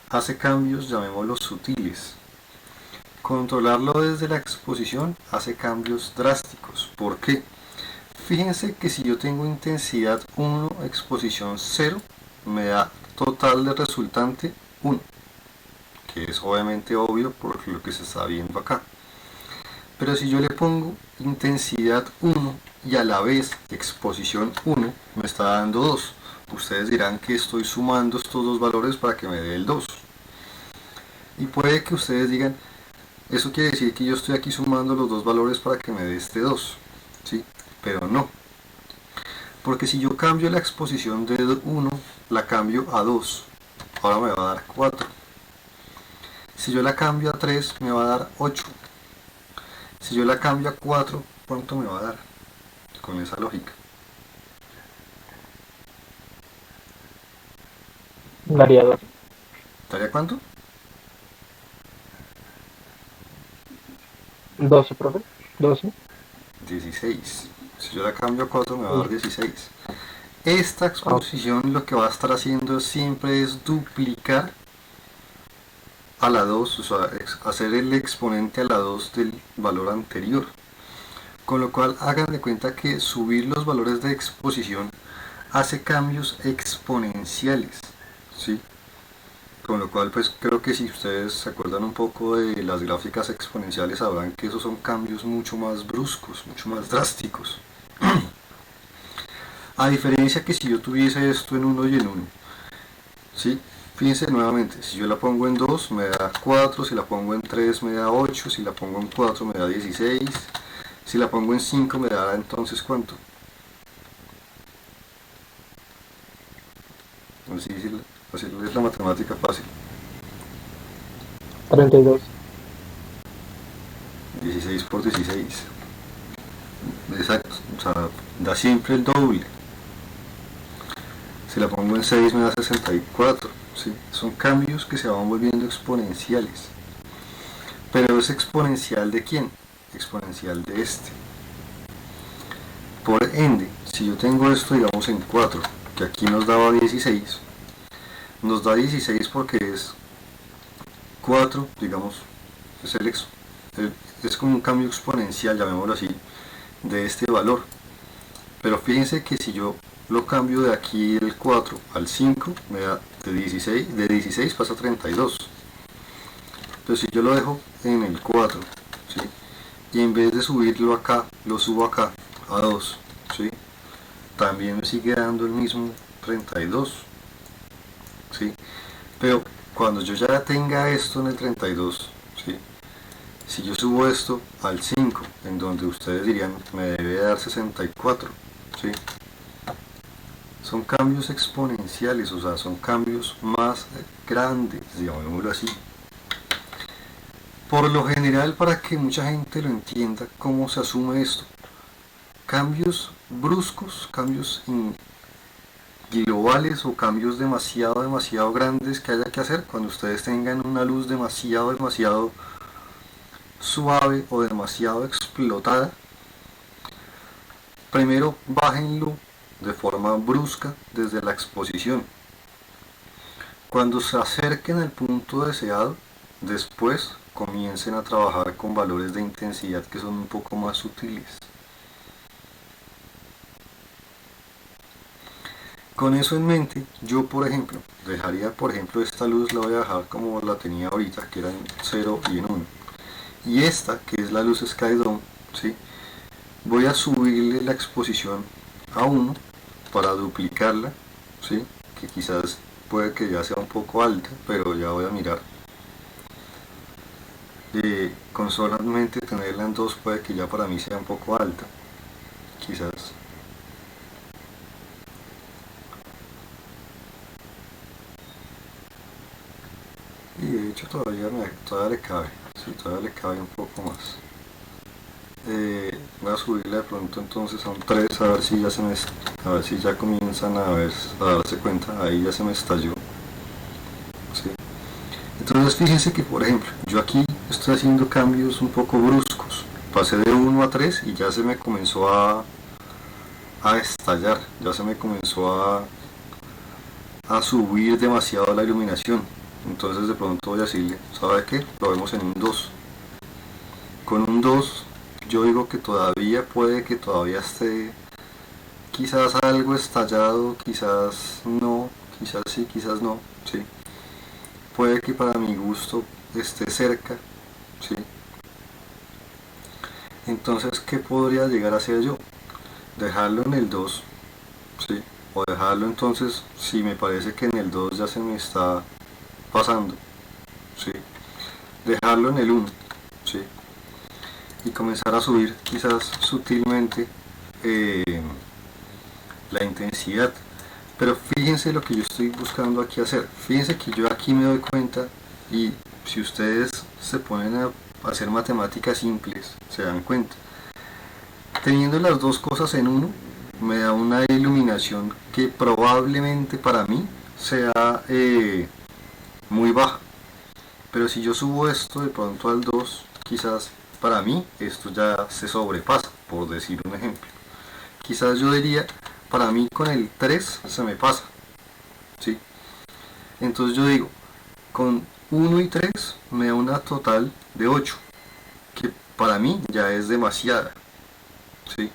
hace cambios, llamémoslos sutiles. Controlarlo desde la exposición hace cambios drásticos. ¿Por qué? Fíjense que si yo tengo intensidad 1, exposición 0, me da total de resultante 1, que es obviamente obvio por lo que se está viendo acá. Pero si yo le pongo intensidad 1 y a la vez exposición 1, me está dando 2. Ustedes dirán que estoy sumando estos dos valores para que me dé el 2. Y puede que ustedes digan, eso quiere decir que yo estoy aquí sumando los dos valores para que me dé este 2, ¿sí? Pero no, porque si yo cambio la exposición de 1, la cambio a 2, ahora me va a dar 4. Si yo la cambio a 3, me va a dar 8. Si yo la cambio a 4, ¿cuánto me va a dar? Con esa lógica. Daría 2. ¿Daría cuánto? 12, profe. 12. 16. Si yo la cambio a 4, me va a dar 16. Esta exposición lo que va a estar haciendo siempre es duplicar a la 2, o sea, hacer el exponente a la 2 del valor anterior. Con lo cual hagan de cuenta que subir los valores de exposición hace cambios exponenciales, ¿sí? Con lo cual pues creo que si ustedes se acuerdan un poco de las gráficas exponenciales, sabrán que esos son cambios mucho más bruscos, mucho más drásticos. A diferencia que si yo tuviese esto en 1 y en 1, ¿sí? Fíjense nuevamente, si yo la pongo en 2 me da 4, si la pongo en 3 me da 8, si la pongo en 4 me da 16, si la pongo en 5 me da entonces ¿cuánto? Así es la matemática fácil. 32. 16 por 16. Exacto, o sea, da siempre el doble. Si la pongo en 6 me da 64, ¿sí? Son cambios que se van volviendo exponenciales. Pero es exponencial ¿de quién? Exponencial de este. Por ende, si yo tengo esto digamos en 4 que aquí nos daba 16, nos da 16 porque es 4, digamos, es es como un cambio exponencial, llamémoslo así, de este valor. Pero fíjense que si yo lo cambio de aquí el 4 al 5, me da de 16 pasa a 32. Pero si yo lo dejo en el 4, ¿sí? Y en vez de subirlo acá, lo subo acá a 2, ¿sí? También me sigue dando el mismo 32, ¿sí? Pero cuando yo ya tenga esto en el 32, ¿sí? Si yo subo esto al 5, en donde ustedes dirían me debe dar 64, ¿sí? Son cambios exponenciales, o sea, son cambios más grandes, digámoslo así. Por lo general, para que mucha gente lo entienda, cómo se asume esto, cambios bruscos, cambios globales o cambios demasiado grandes que haya que hacer, cuando ustedes tengan una luz demasiado suave o demasiado explotada, primero bájenlo de forma brusca desde la exposición. Cuando se acerquen al punto deseado, después comiencen a trabajar con valores de intensidad que son un poco más sutiles. Con eso en mente, yo por ejemplo, dejaría esta luz, la voy a dejar como la tenía ahorita, que era en 0 y en 1. Y esta, que es la luz Sky Dome, ¿sí? Voy a subirle la exposición a 1 para duplicarla, ¿sí? Que quizás puede que ya sea un poco alta, pero ya voy a mirar. Con solamente tenerla en 2 puede que ya para mí sea un poco alta, quizás. Y de hecho todavía le cabe, sí, todavía le cabe un poco más. Voy a subirle de pronto entonces a un 3 a ver si ya a ver si ya comienzan a darse cuenta. Ahí ya se me estalló, ¿sí? Entonces fíjense que por ejemplo yo aquí estoy haciendo cambios un poco bruscos, pasé de 1 a 3 y ya se me comenzó a estallar, ya se me comenzó a subir demasiado la iluminación. Entonces de pronto voy a decirle, ¿sabe qué? Lo vemos en un 2. Con un 2 yo digo que puede que todavía esté quizás algo estallado, quizás no, quizás sí, quizás no, ¿sí? Puede que para mi gusto esté cerca, ¿sí? Entonces, ¿qué podría llegar a hacer yo? Dejarlo en el 2, ¿sí? O dejarlo entonces, si me parece que en el 2 ya se me está pasando, ¿sí? Dejarlo en el 1, ¿sí? Y comenzar a subir quizás sutilmente la intensidad. Pero fíjense lo que yo estoy buscando aquí hacer. Fíjense que yo aquí me doy cuenta, y si ustedes se ponen a hacer matemáticas simples, se dan cuenta. Teniendo las dos cosas en uno, me da una iluminación que probablemente para mí sea muy baja. Pero si yo subo esto de pronto al 2, quizás para mí esto ya se sobrepasa, por decir un ejemplo. Quizás yo diría, para mí con el 3 se me pasa, ¿sí? Entonces yo digo, con 1 y 3 me da una total de 8, que para mí ya es demasiada, ¿sí?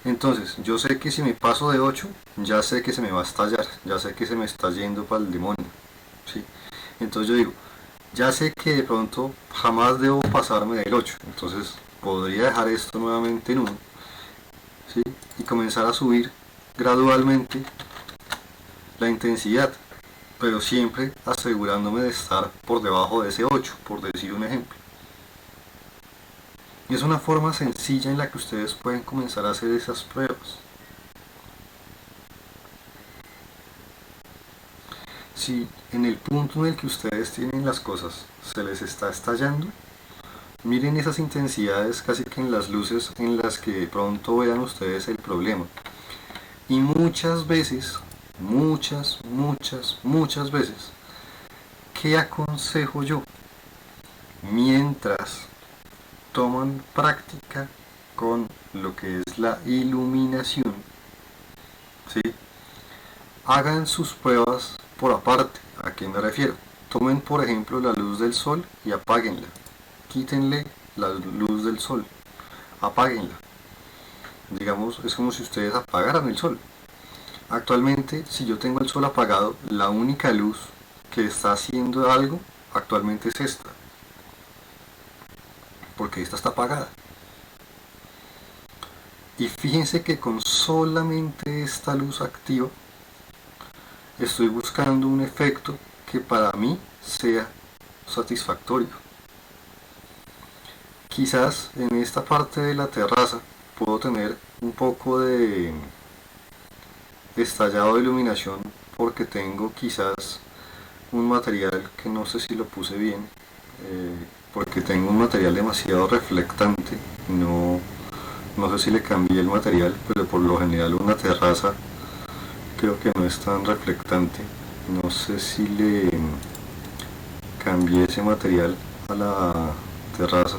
Entonces yo sé que si me paso de 8, ya sé que se me va a estallar, ya sé que se me está yendo para el demonio, ¿sí? Entonces yo digo, ya sé que de pronto jamás debo pasarme del 8, entonces podría dejar esto nuevamente en 1, ¿sí? Y comenzar a subir gradualmente la intensidad, pero siempre asegurándome de estar por debajo de ese 8, por decir un ejemplo. Y es una forma sencilla en la que ustedes pueden comenzar a hacer esas pruebas. Si en el punto en el que ustedes tienen las cosas se les está estallando, miren esas intensidades casi que en las luces en las que de pronto vean ustedes el problema. Y muchas veces, muchas veces, ¿qué aconsejo yo? Mientras toman práctica con lo que es la iluminación, ¿sí? hagan sus pruebas por aparte. ¿A qué me refiero? Tomen por ejemplo la luz del sol y apáguenla. Quítenle la luz del sol, apáguenla. Digamos, es como si ustedes apagaran el sol. Actualmente, si yo tengo el sol apagado, la única luz que está haciendo algo actualmente es esta, porque esta está apagada. Y fíjense que con solamente esta luz activa estoy buscando un efecto que para mí sea satisfactorio. Quizás en esta parte de la terraza puedo tener un poco de estallado de iluminación porque tengo quizás un material que no sé si lo puse bien, porque tengo un material demasiado reflectante. No sé si le cambié el material, pero por lo general una terraza creo que no es tan reflectante. No sé si le cambié ese material a la terraza,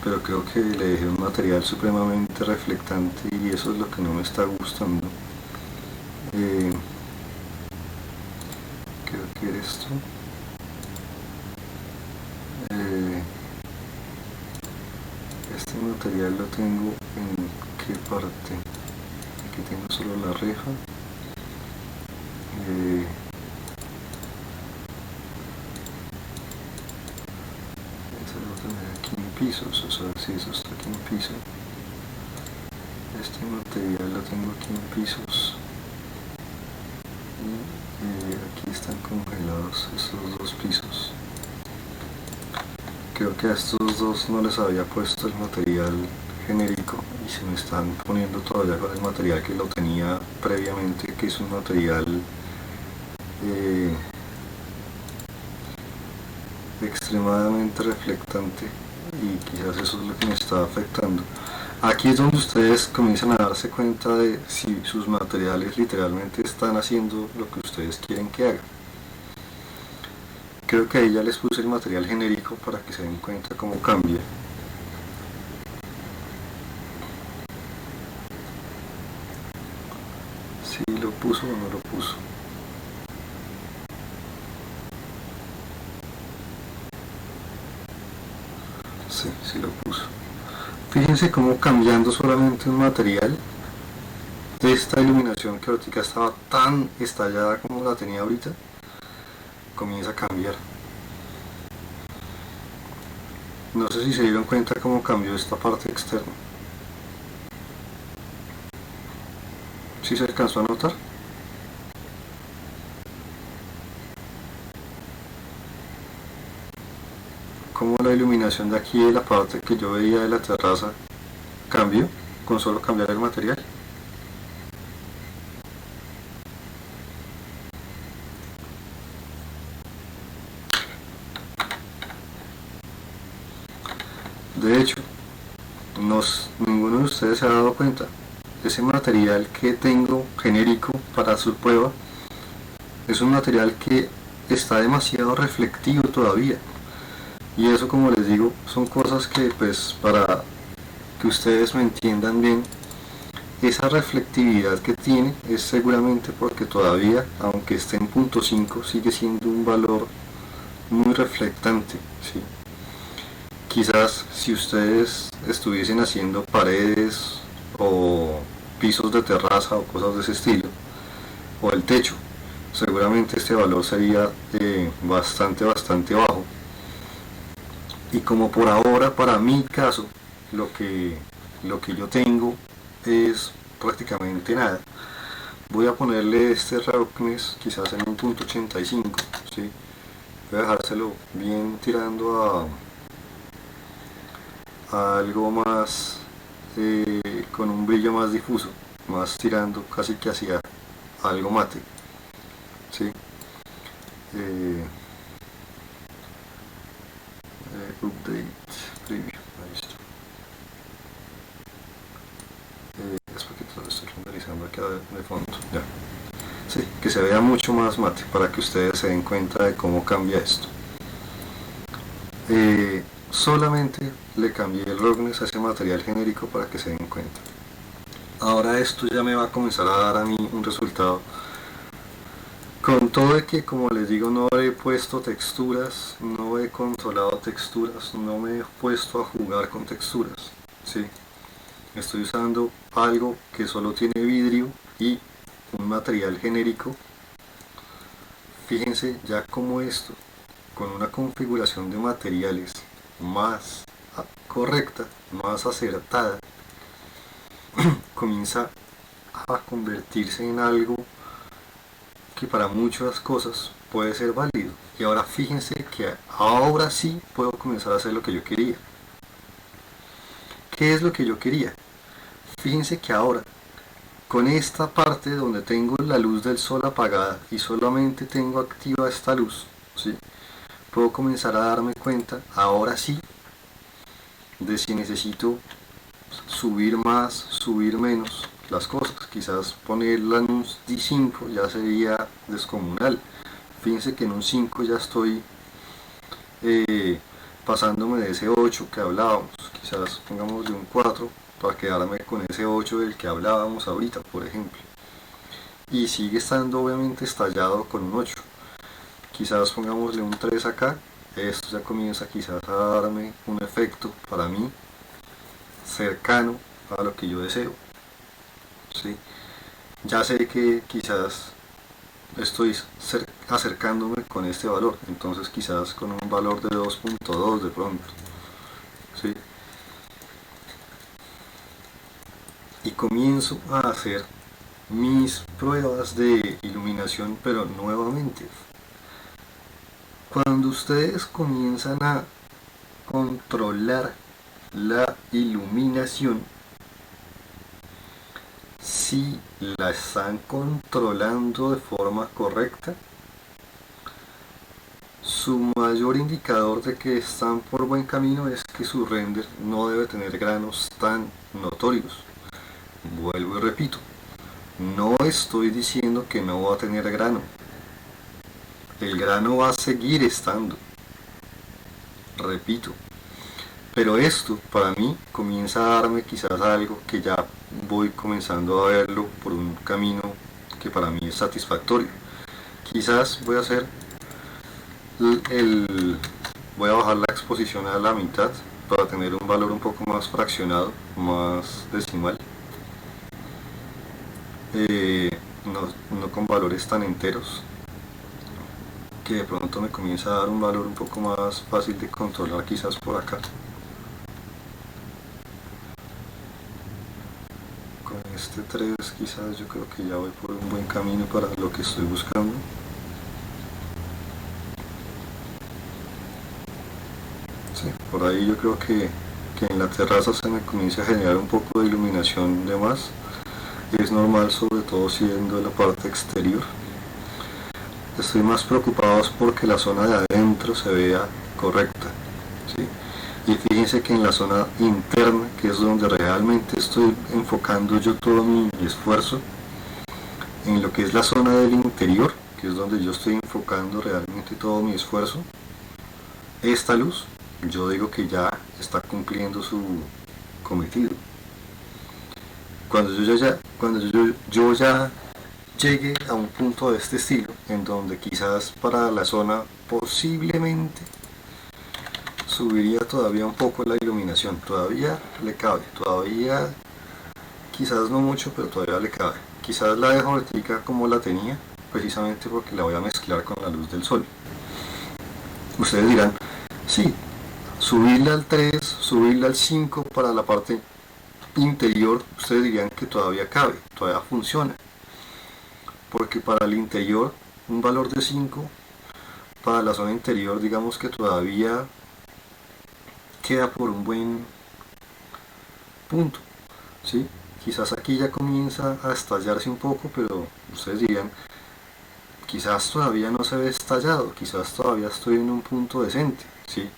pero creo que le dejé un material supremamente reflectante y eso es lo que no me está gustando. Creo que era esto. Este material lo tengo en qué parte. Aquí tengo solo la reja. Este lo tengo aquí en pisos, o sea, si eso está aquí en piso. Este material lo tengo aquí en pisos. Y aquí están congelados estos dos pisos. Creo que a estos dos no les había puesto el material genérico y se me están poniendo todavía con el material que lo tenía previamente, que es un material extremadamente reflectante, y quizás eso es lo que me está afectando. Aquí es donde ustedes comienzan a darse cuenta de si sus materiales literalmente están haciendo lo que ustedes quieren que hagan. Creo que ahí ya les puse el material genérico para que se den cuenta cómo cambia. Si lo puso o no lo puso. Sí lo puso. Fíjense cómo cambiando solamente un material, esta iluminación que ahorita estaba tan estallada como la tenía ahorita, comienza a cambiar. No sé si se dieron cuenta cómo cambió esta parte externa. ¿Sí se alcanzó a notar? Como la iluminación de aquí de la parte que yo veía de la terraza cambió con solo cambiar el material. De hecho, ninguno de ustedes se ha dado cuenta. Ese material que tengo genérico para su prueba es un material que está demasiado reflectivo todavía. Y eso, como les digo, son cosas que, pues, para que ustedes me entiendan bien, esa reflectividad que tiene es seguramente porque todavía, aunque esté en .5, sigue siendo un valor muy reflectante, ¿sí? Quizás si ustedes estuviesen haciendo paredes o pisos de terraza o cosas de ese estilo, o el techo, seguramente este valor sería bastante bajo. Y como por ahora, para mi caso, lo que yo tengo es prácticamente nada, voy a ponerle este roughness quizás en un .85, ¿sí? Voy a dejárselo bien tirando a algo más con un brillo más difuso, más tirando casi que hacia algo mate, ¿sí? Update preview, ahí está. Es porque todo estoy renderizando aquí de fondo, ya. Sí, que se vea mucho más mate para que ustedes se den cuenta de cómo cambia esto. Solamente le cambié el roughness a ese material genérico para que se den cuenta. ahora esto ya me va a comenzar a dar a mí un resultado. Con todo de que, como les digo, no he puesto texturas, no he controlado texturas, no me he puesto a jugar con texturas, ¿sí? Estoy usando algo que solo tiene vidrio y un material genérico. Fíjense ya como esto, con una configuración de materiales más correcta, más acertada, comienza a convertirse en algo que para muchas cosas puede ser válido. Y ahora fíjense que ahora sí puedo comenzar a hacer lo que yo quería. ¿Qué es lo que yo quería? Fíjense que ahora, con esta parte donde tengo la luz del sol apagada y solamente tengo activa esta luz, ¿sí? Puedo comenzar a darme cuenta, ahora sí, de si necesito subir más, subir menos las cosas. Quizás ponerla en un 5 ya sería descomunal. Fíjense que en un 5 ya estoy pasándome de ese 8 que hablábamos. Quizás pongamos de un 4 para quedarme con ese 8 del que hablábamos ahorita, por ejemplo. Y sigue estando obviamente estallado con un 8. Quizás pongámosle un 3 acá. Esto ya comienza quizás a darme un efecto para mí cercano a lo que yo deseo, ¿sí? Ya sé que quizás estoy acercándome con este valor, entonces quizás con un valor de 2.2 de pronto, ¿sí? Y comienzo a hacer mis pruebas de iluminación, pero nuevamente, cuando ustedes comienzan a controlar la iluminación, si la están controlando de forma correcta, su mayor indicador de que están por buen camino es que su render no debe tener granos tan notorios. Vuelvo y repito, no estoy diciendo que no va a tener grano. El grano va a seguir estando. Repito. Pero esto para mí comienza a darme quizás algo que ya voy comenzando a verlo por un camino que para mí es satisfactorio. Quizás voy a hacer voy a bajar la exposición a la mitad para tener un valor un poco más fraccionado, más decimal. No con valores tan enteros, que de pronto me comienza a dar un valor un poco más fácil de controlar, quizás por acá. Con este 3 quizás yo creo que ya voy por un buen camino para lo que estoy buscando. Sí, por ahí yo creo que en la terraza se me comienza a generar un poco de iluminación de más. Es normal, sobre todo siendo la parte exterior. Estoy más preocupado porque la zona de adentro se vea correcta, ¿sí? Y fíjense que en la zona interna, que es donde realmente estoy enfocando yo todo mi esfuerzo, en lo que es la zona del interior, que es donde yo estoy enfocando realmente todo mi esfuerzo, esta luz, yo digo que ya está cumpliendo su cometido. Cuando yo ya llegue a un punto de este estilo, en donde quizás para la zona posiblemente subiría todavía un poco la iluminación, todavía le cabe, todavía quizás no mucho, pero todavía le cabe. Quizás la dejo vertical como la tenía, precisamente porque la voy a mezclar con la luz del sol. Ustedes dirán, sí, subirla al 3, subirla al 5 para la parte interior, ustedes dirían que todavía cabe, todavía funciona, porque para el interior un valor de 5, para la zona interior digamos que todavía queda por un buen punto, ¿sí? Quizás aquí ya comienza a estallarse un poco, pero ustedes dirían, quizás todavía no se ve estallado, quizás todavía estoy en un punto decente, ¿sí?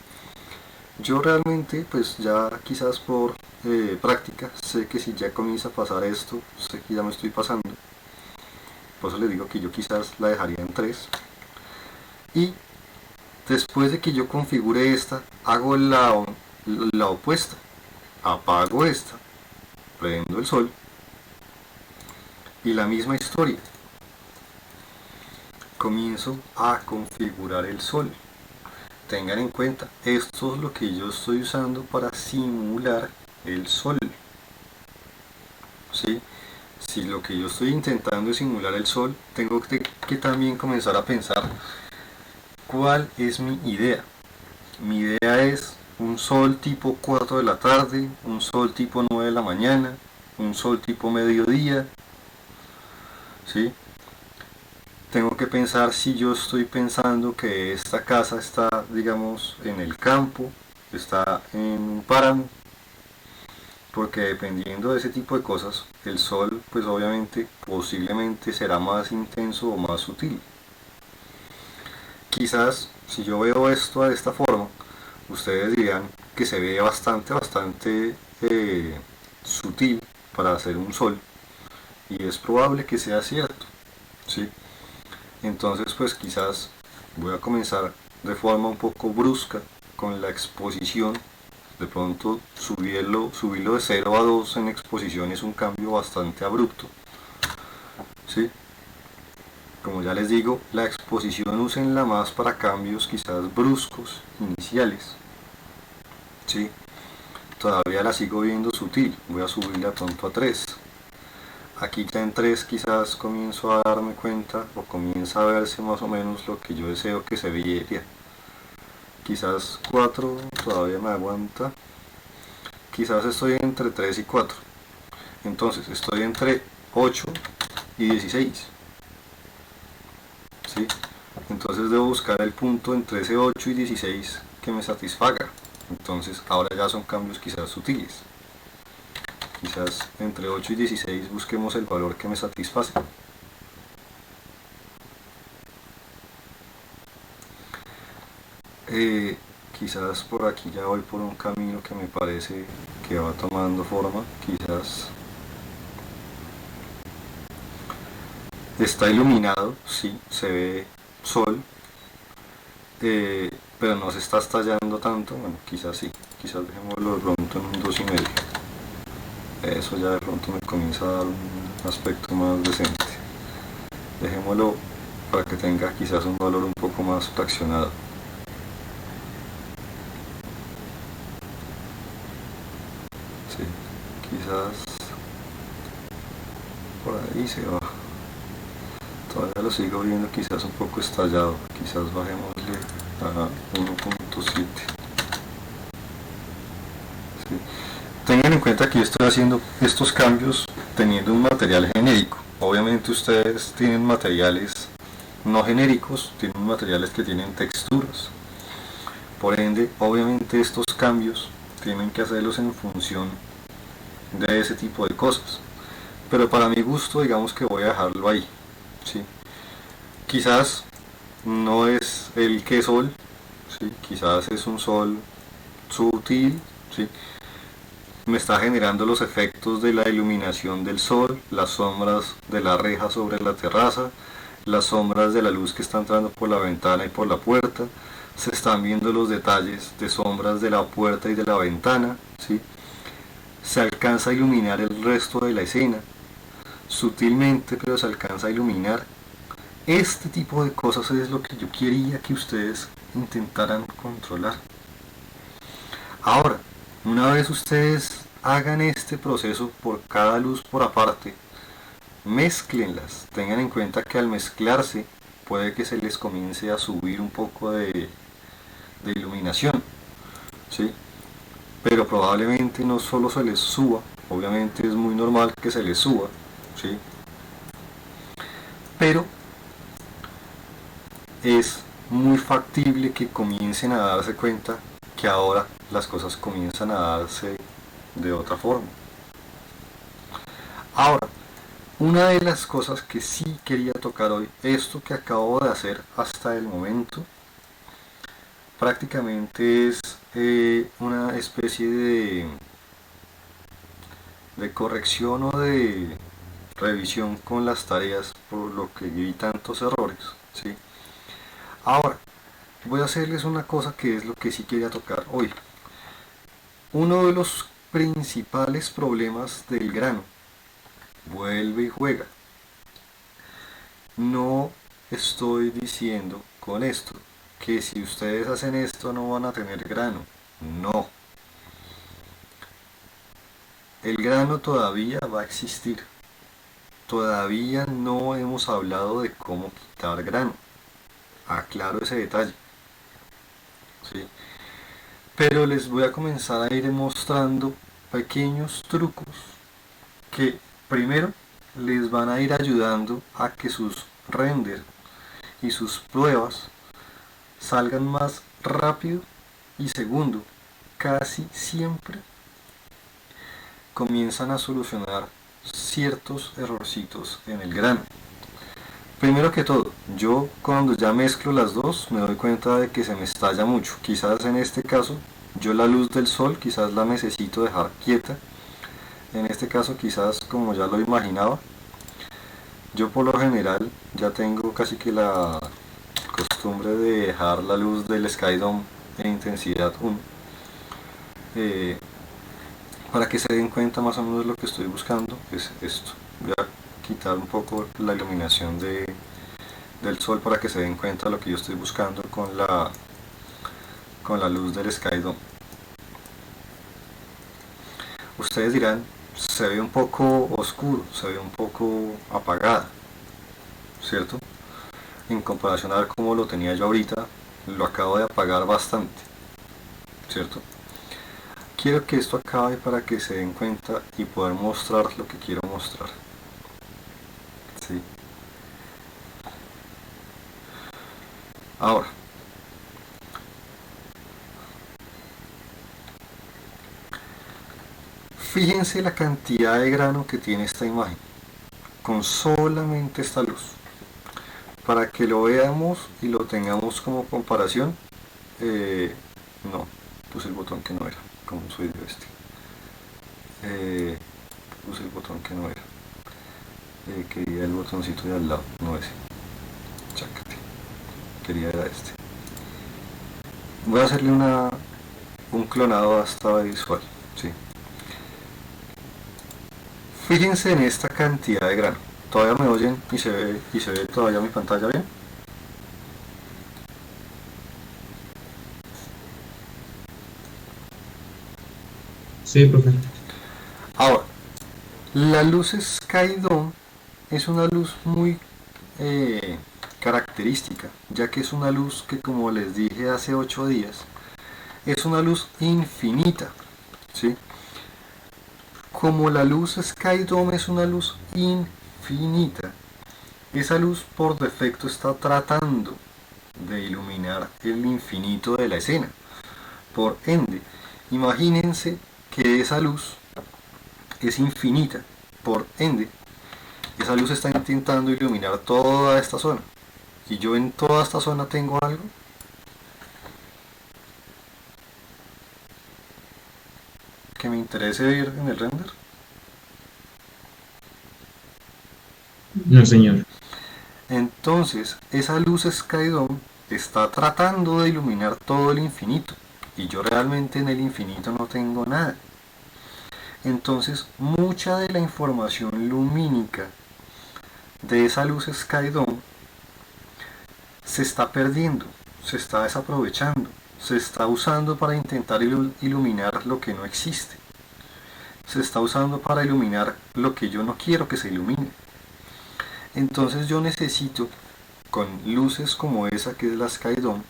Yo realmente, pues ya quizás por práctica, sé que si ya comienza a pasar esto, sé que ya me estoy pasando. Por eso les digo que yo quizás la dejaría en 3. Y después de que yo configure esta, hago la opuesta. Apago esta, prendo el sol Y la misma historia. Comienzo a configurar el sol. Tengan en cuenta, esto es lo que yo estoy usando para simular el sol. ¿Sí? Si lo que yo estoy intentando es simular el sol, tengo que también comenzar a pensar cuál es mi idea. Mi idea es un sol tipo 4 de la tarde, un sol tipo 9 de la mañana, un sol tipo mediodía. ¿Sí? Tengo que pensar si yo estoy pensando que esta casa está, digamos, en el campo, está en un páramo, porque dependiendo de ese tipo de cosas, el sol, pues obviamente, posiblemente será más intenso o más sutil. Quizás, si yo veo esto de esta forma, ustedes dirán que se ve bastante sutil para hacer un sol, y es probable que sea cierto, ¿sí? Entonces pues quizás voy a comenzar de forma un poco brusca con la exposición. De pronto subirlo de 0 a 2 en exposición es un cambio bastante abrupto, ¿sí? Como ya les digo, la exposición úsenla más para cambios quizás bruscos, iniciales, ¿sí? Todavía la sigo viendo sutil, voy a subirla pronto a 3. Aquí ya en 3 quizás comienzo a darme cuenta o comienza a verse más o menos lo que yo deseo que se viera. Quizás 4 todavía me aguanta. Quizás estoy entre 3 y 4. Entonces estoy entre 8 y 16. ¿Sí? Entonces debo buscar el punto entre ese 8 y 16 que me satisfaga. Entonces ahora ya son cambios quizás sutiles. Quizás entre 8 y 16 busquemos el valor que me satisface. Quizás por aquí ya voy por un camino que me parece que va tomando forma. Quizás está iluminado, sí, se ve sol, pero no se está estallando tanto. Bueno, quizás sí, quizás dejémoslo de pronto en un 2,5. Eso ya de pronto me comienza a dar un aspecto más decente. Dejémoslo para que tenga quizás un valor un poco más fraccionado. Sí, quizás por ahí se va. Todavía lo sigo viendo quizás un poco estallado. Quizás bajémosle a 1,7. Sí. Tengan en cuenta que yo estoy haciendo estos cambios teniendo un material genérico. Obviamente ustedes tienen materiales no genéricos, tienen materiales que tienen texturas. Por ende, obviamente estos cambios tienen que hacerlos en función de ese tipo de cosas. Pero para mi gusto, digamos que voy a dejarlo ahí, ¿sí? Quizás no es el que sol, ¿sí? Quizás es un sol sutil, ¿sí? Me está generando los efectos de la iluminación del sol, las sombras de la reja sobre la terraza, las sombras de la luz que está entrando por la ventana y por la puerta. Se están viendo los detalles de sombras de la puerta y de la ventana, ¿sí? Se alcanza a iluminar el resto de la escena, sutilmente, pero se alcanza a iluminar. Este tipo de cosas es lo que yo quería que ustedes intentaran controlar. Ahora, una vez ustedes hagan este proceso por cada luz por aparte, mézclenlas. Tengan en cuenta que al mezclarse puede que se les comience a subir un poco de iluminación, ¿sí? Pero probablemente no solo se les suba, obviamente es muy normal que se les suba, ¿sí? Pero es muy factible que comiencen a darse cuenta que ahora las cosas comienzan a darse de otra forma. Ahora, una de las cosas que sí quería tocar hoy, esto que acabo de hacer hasta el momento, prácticamente es una especie de corrección o de revisión con las tareas por lo que vi tantos errores, ¿sí? Ahora, voy a hacerles una cosa que es lo que sí quería tocar hoy. Uno de los principales problemas del grano, vuelve y juega, No estoy diciendo con esto que si ustedes hacen esto no van a tener grano. No. El grano todavía va a existir. Todavía no hemos hablado de cómo quitar grano. Aclaro ese detalle. ¿Sí? Pero les voy a comenzar a ir mostrando pequeños trucos que primero les van a ir ayudando a que sus renders y sus pruebas salgan más rápido, y segundo, casi siempre comienzan a solucionar ciertos errorcitos en el grano. Primero que todo, yo cuando ya mezclo las dos me doy cuenta de que se me estalla mucho. Quizás en este caso yo la luz del sol quizás la necesito dejar quieta. En este caso quizás, como ya lo imaginaba, yo por lo general ya tengo casi que la costumbre de dejar la luz del Skydome en intensidad 1, para que se den cuenta más o menos de lo que estoy buscando. Es esto. Voy a quitar un poco la iluminación del sol para que se den cuenta de lo que yo estoy buscando con la luz del Skydome. Ustedes dirán, se ve un poco oscuro, se ve un poco apagada, ¿cierto? En comparación a ver cómo lo tenía yo ahorita, lo acabo de apagar bastante, ¿cierto? Quiero que esto acabe para que se den cuenta y poder mostrar lo que quiero mostrar. ¿Sí? Ahora, fíjense la cantidad de grano que tiene esta imagen con solamente esta luz, para que lo veamos y lo tengamos como comparación. No, puse el botón que no era, como soy de este. Puse el botón que no era. Quería el botoncito de al lado, no ese. Chácate. Quería era este. Voy a hacerle un clonado hasta visual, ¿sí? Fíjense en esta cantidad de grano. ¿Todavía me oyen y se ve todavía mi pantalla bien? Sí, profe. Ahora, la luz Skydome es una luz muy característica, ya que es una luz que, como les dije hace 8 días, es una luz infinita, ¿sí? Como la luz Skydome es una luz infinita, esa luz por defecto está tratando de iluminar el infinito de la escena. Por ende, imagínense que esa luz es infinita. Por ende, esa luz está intentando iluminar toda esta zona. Y yo en toda esta zona tengo algo que me interese ver en el render. No, señor. Entonces, esa luz Skydome está tratando de iluminar todo el infinito. Y yo realmente en el infinito no tengo nada. Entonces, mucha de la información lumínica de esa luz Skydome se está perdiendo, se está desaprovechando, se está usando para intentar iluminar lo que no existe. Se está usando para iluminar lo que yo no quiero que se ilumine. Entonces yo necesito, con luces como esa que es la Skydome,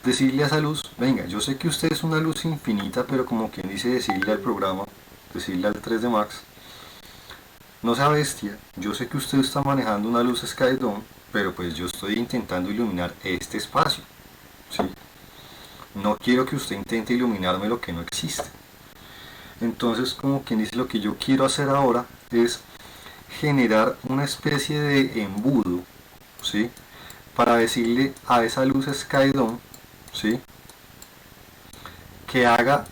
decirle a esa luz, venga, yo sé que usted es una luz infinita, pero como quien dice, decirle al programa, decirle al 3D Max, no sea bestia, yo sé que usted está manejando una luz Skydome, pero pues yo estoy intentando iluminar este espacio, ¿sí? No quiero que usted intente iluminarme lo que no existe. Entonces, como quien dice, lo que yo quiero hacer ahora es generar una especie de embudo, ¿sí? Para decirle a esa luz Skydome, ¿sí?, que haga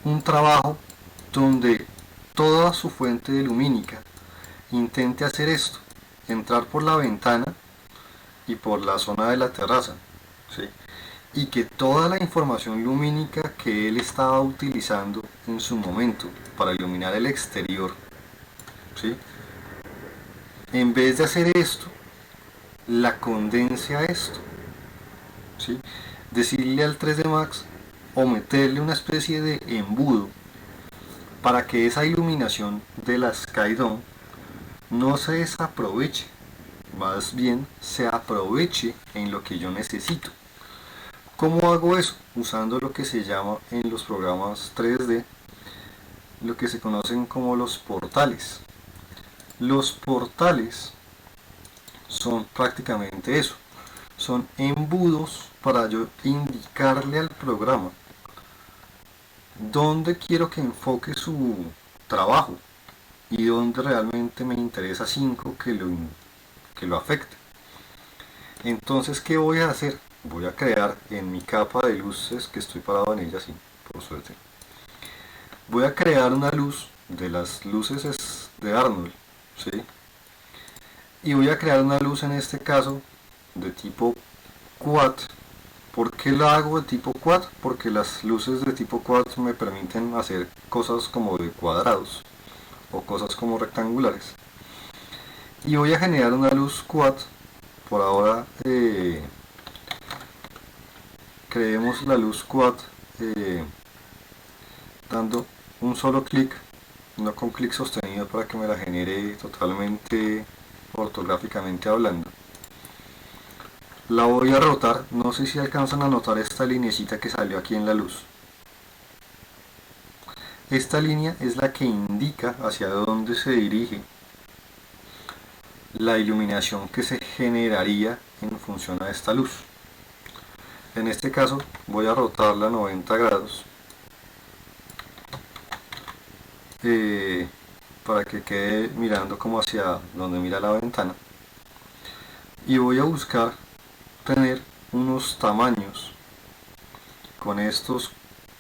un trabajo donde toda su fuente de lumínica intente hacer esto, entrar por la ventana y por la zona de la terraza, ¿sí?, y que toda la información lumínica que él estaba utilizando en su momento para iluminar el exterior, ¿sí?, en vez de hacer esto, la condense a esto, ¿sí? Decirle al 3D Max o meterle una especie de embudo para que esa iluminación de la Skydome no se desaproveche, más bien se aproveche en lo que yo necesito. ¿Cómo hago eso? Usando lo que se llama en los programas 3D, lo que se conocen como los portales. Los portales son prácticamente eso, son embudos para yo indicarle al programa dónde quiero que enfoque su trabajo y dónde realmente me interesa 5 que lo afecte. Entonces, ¿qué voy a hacer? Voy a crear en mi capa de luces, que estoy parado en ella, sí, por suerte. Voy a crear una luz de las luces de Arnold, ¿sí? Y voy a crear una luz en este caso de tipo quad. ¿Por qué la hago de tipo quad? Porque las luces de tipo quad me permiten hacer cosas como de cuadrados o cosas como rectangulares. Y voy a generar una luz quad. Por ahora creemos la luz quad dando un solo clic, no con clic sostenido, para que me la genere totalmente ortográficamente hablando. La voy a rotar, no sé si alcanzan a notar esta linecita que salió aquí en la luz. Esta línea es la que indica hacia dónde se dirige la iluminación que se generaría en función a esta luz. En este caso voy a rotarla a 90 grados para que quede mirando como hacia donde mira la ventana, y voy a buscar tener unos tamaños con estos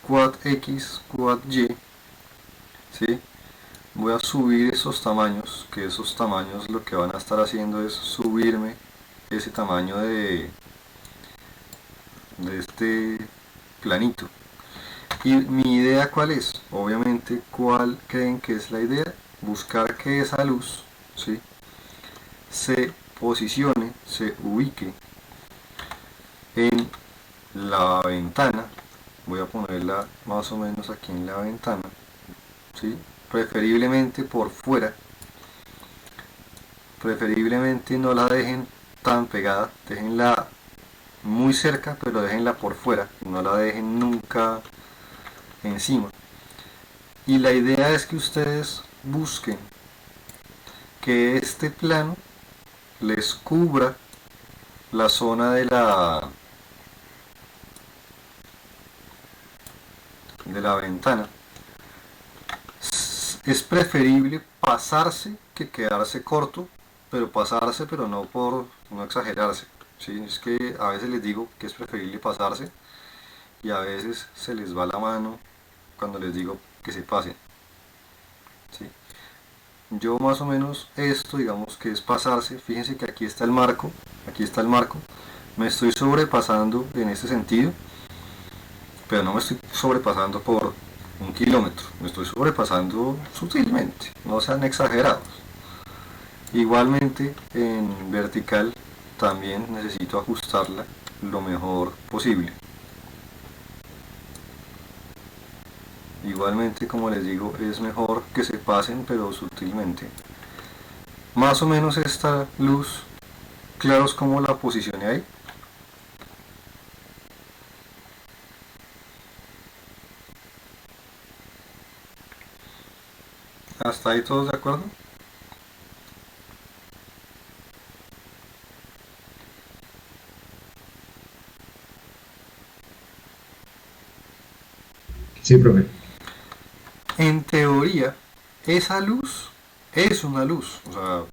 quad X, quad Y, ¿sí? Voy a subir esos tamaños, que esos tamaños lo que van a estar haciendo es subirme ese tamaño de este planito. ¿Y mi idea cuál es? Obviamente, ¿cuál creen que es la idea? Buscar que esa luz, ¿sí?, se posicione, se ubique en la ventana. Voy a ponerla más o menos aquí en la ventana, ¿sí?, preferiblemente por fuera. Preferiblemente no la dejen tan pegada, déjenla muy cerca, pero déjenla por fuera, no la dejen nunca encima. Y la idea es que ustedes busquen que este plano les cubra la zona de la ventana. Es preferible pasarse que quedarse corto, pero pasarse, pero no por no exagerarse, ¿sí? Es que a veces les digo que es preferible pasarse y a veces se les va la mano cuando les digo que se pasen, ¿sí? Yo más o menos esto, digamos que es pasarse. Fíjense que aquí está el marco, me estoy sobrepasando en este sentido, pero no me estoy sobrepasando por 1 kilómetro, me estoy sobrepasando sutilmente, no sean exagerados. Igualmente en vertical también necesito ajustarla lo mejor posible. Igualmente, como les digo, es mejor que se pasen, pero sutilmente. Más o menos esta luz, claros como la posicioné ahí. ¿Hasta ahí todos de acuerdo? Sí, profe. En teoría, esa luz es una luz. O sea,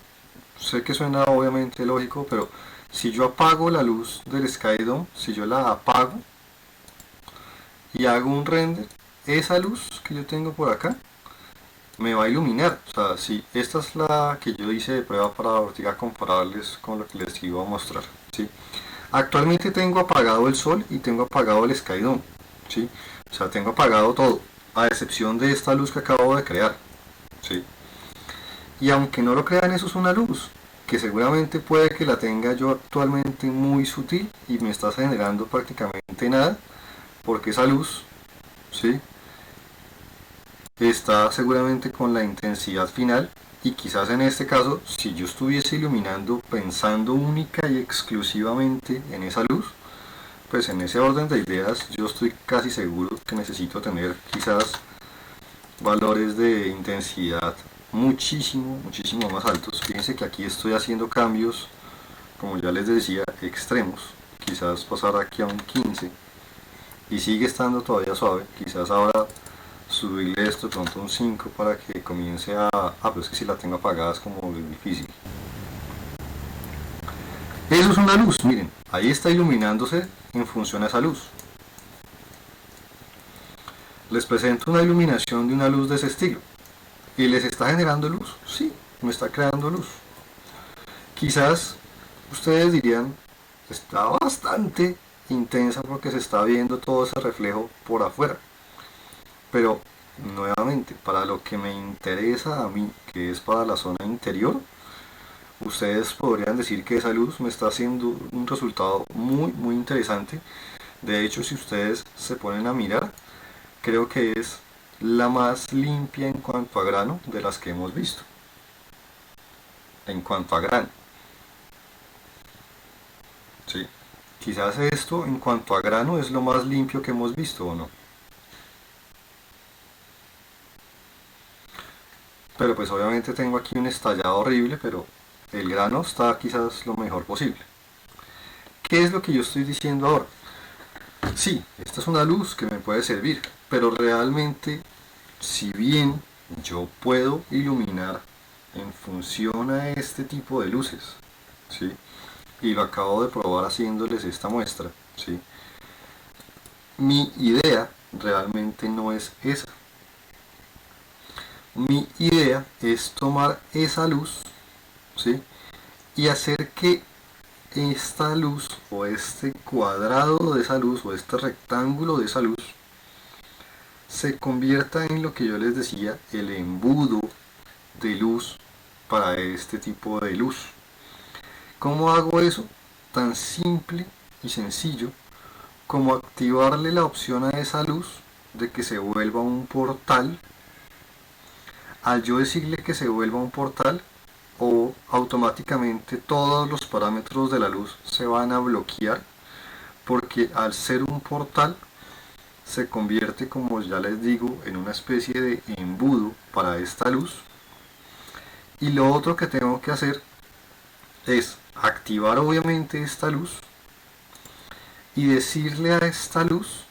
sé que suena obviamente lógico, pero si yo apago la luz del Skydome, si yo la apago y hago un render, esa luz que yo tengo por acá me va a iluminar. O sea, si esta es la que yo hice de prueba para ahorita compararles con lo que les iba a mostrar, ¿sí? Actualmente tengo apagado el sol y tengo apagado el Skydome, ¿sí? O sea, tengo apagado todo, a excepción de esta luz que acabo de crear, ¿sí? Y aunque no lo crean, eso es una luz que seguramente puede que la tenga yo actualmente muy sutil y me está generando prácticamente nada, porque esa luz, ¿sí?, está seguramente con la intensidad final, y quizás en este caso, si yo estuviese iluminando pensando única y exclusivamente en esa luz, pues en ese orden de ideas yo estoy casi seguro que necesito tener quizás valores de intensidad muchísimo más altos. Fíjense que aquí estoy haciendo cambios, como ya les decía, extremos. Quizás pasar aquí a un 15 y sigue estando todavía suave. Quizás ahora subirle esto de pronto a un 5 para que comience a... pero es que si la tengo apagada es como difícil. Eso es una luz, miren, ahí está iluminándose en función a esa luz. Les presento una iluminación de una luz de ese estilo. ¿Y les está generando luz? Sí, me está creando luz. Quizás ustedes dirían, está bastante intensa porque se está viendo todo ese reflejo por afuera. Pero, nuevamente, para lo que me interesa a mí, que es para la zona interior, ustedes podrían decir que esa luz me está haciendo un resultado muy interesante. De hecho, si ustedes se ponen a mirar, creo que es la más limpia en cuanto a grano de las que hemos visto. En cuanto a grano. Sí. Quizás esto en cuanto a grano es lo más limpio que hemos visto, ¿o no? Pero pues obviamente tengo aquí un estallado horrible, pero el grano está quizás lo mejor posible. ¿Qué es lo que yo estoy diciendo ahora? Sí, esta es una luz que me puede servir, pero realmente, si bien yo puedo iluminar en función a este tipo de luces, ¿sí?, y lo acabo de probar haciéndoles esta muestra, ¿sí?, mi idea realmente no es esa. Mi idea es tomar esa luz, ¿sí?, y hacer que esta luz o este cuadrado de esa luz o este rectángulo de esa luz se convierta en lo que yo les decía, el embudo de luz para este tipo de luz. ¿Cómo hago eso? Tan simple y sencillo como activarle la opción a esa luz de que se vuelva un portal. Al yo decirle que se vuelva un portal, o automáticamente todos los parámetros de la luz se van a bloquear, porque al ser un portal se convierte, como ya les digo, en una especie de embudo para esta luz. Y lo otro que tengo que hacer es activar obviamente esta luz y decirle a esta luz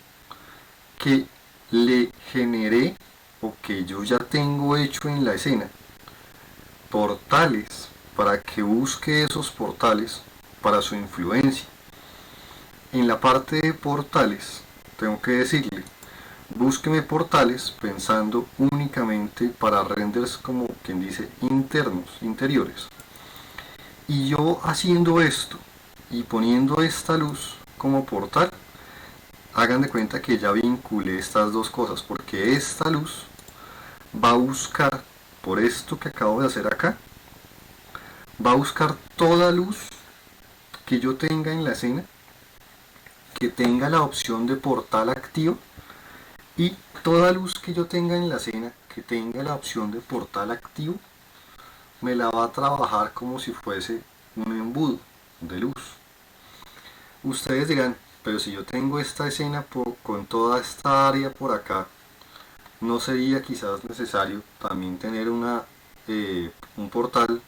que le generé, o que yo ya tengo hecho en la escena, portales para que busque esos portales para su influencia. En la parte de portales tengo que decirle, búsqueme portales pensando únicamente para renders, como quien dice, internos, interiores. Y yo haciendo esto y poniendo esta luz como portal, hagan de cuenta que ya vinculé estas dos cosas, porque esta luz va a buscar, por esto que acabo de hacer acá, va a buscar toda luz que yo tenga en la escena, que tenga la opción de portal activo, y toda luz que yo tenga en la escena que tenga la opción de portal activo, me la va a trabajar como si fuese un embudo de luz. Ustedes dirán, pero si yo tengo esta escena con toda esta área por acá, ¿no sería quizás necesario también tener un portal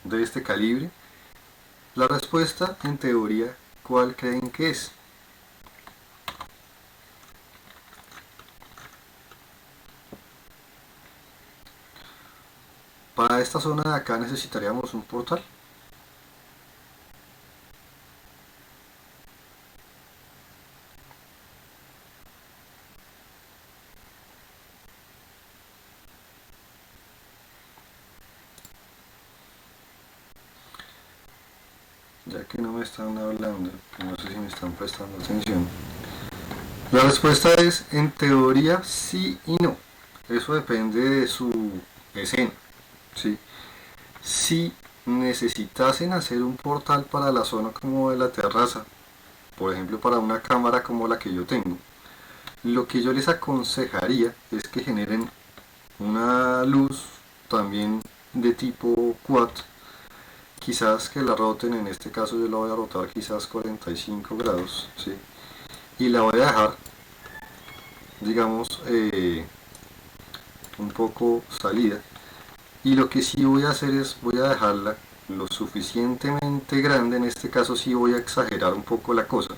de este calibre? La respuesta, en teoría, ¿cuál creen que es? Para esta zona de acá necesitaríamos un portal. Ya que no me están hablando, no sé si me están prestando atención. La respuesta es, en teoría, sí y no. Eso depende de su escena, ¿sí? Si necesitasen hacer un portal para la zona como de la terraza, por ejemplo para una cámara como la que yo tengo, lo que yo les aconsejaría es que generen una luz también de tipo quad, quizás que la roten, en este caso yo la voy a rotar quizás 45 grados, ¿sí? Y la voy a dejar, digamos, un poco salida, y lo que sí voy a hacer es voy a dejarla lo suficientemente grande. En este caso sí voy a exagerar un poco la cosa,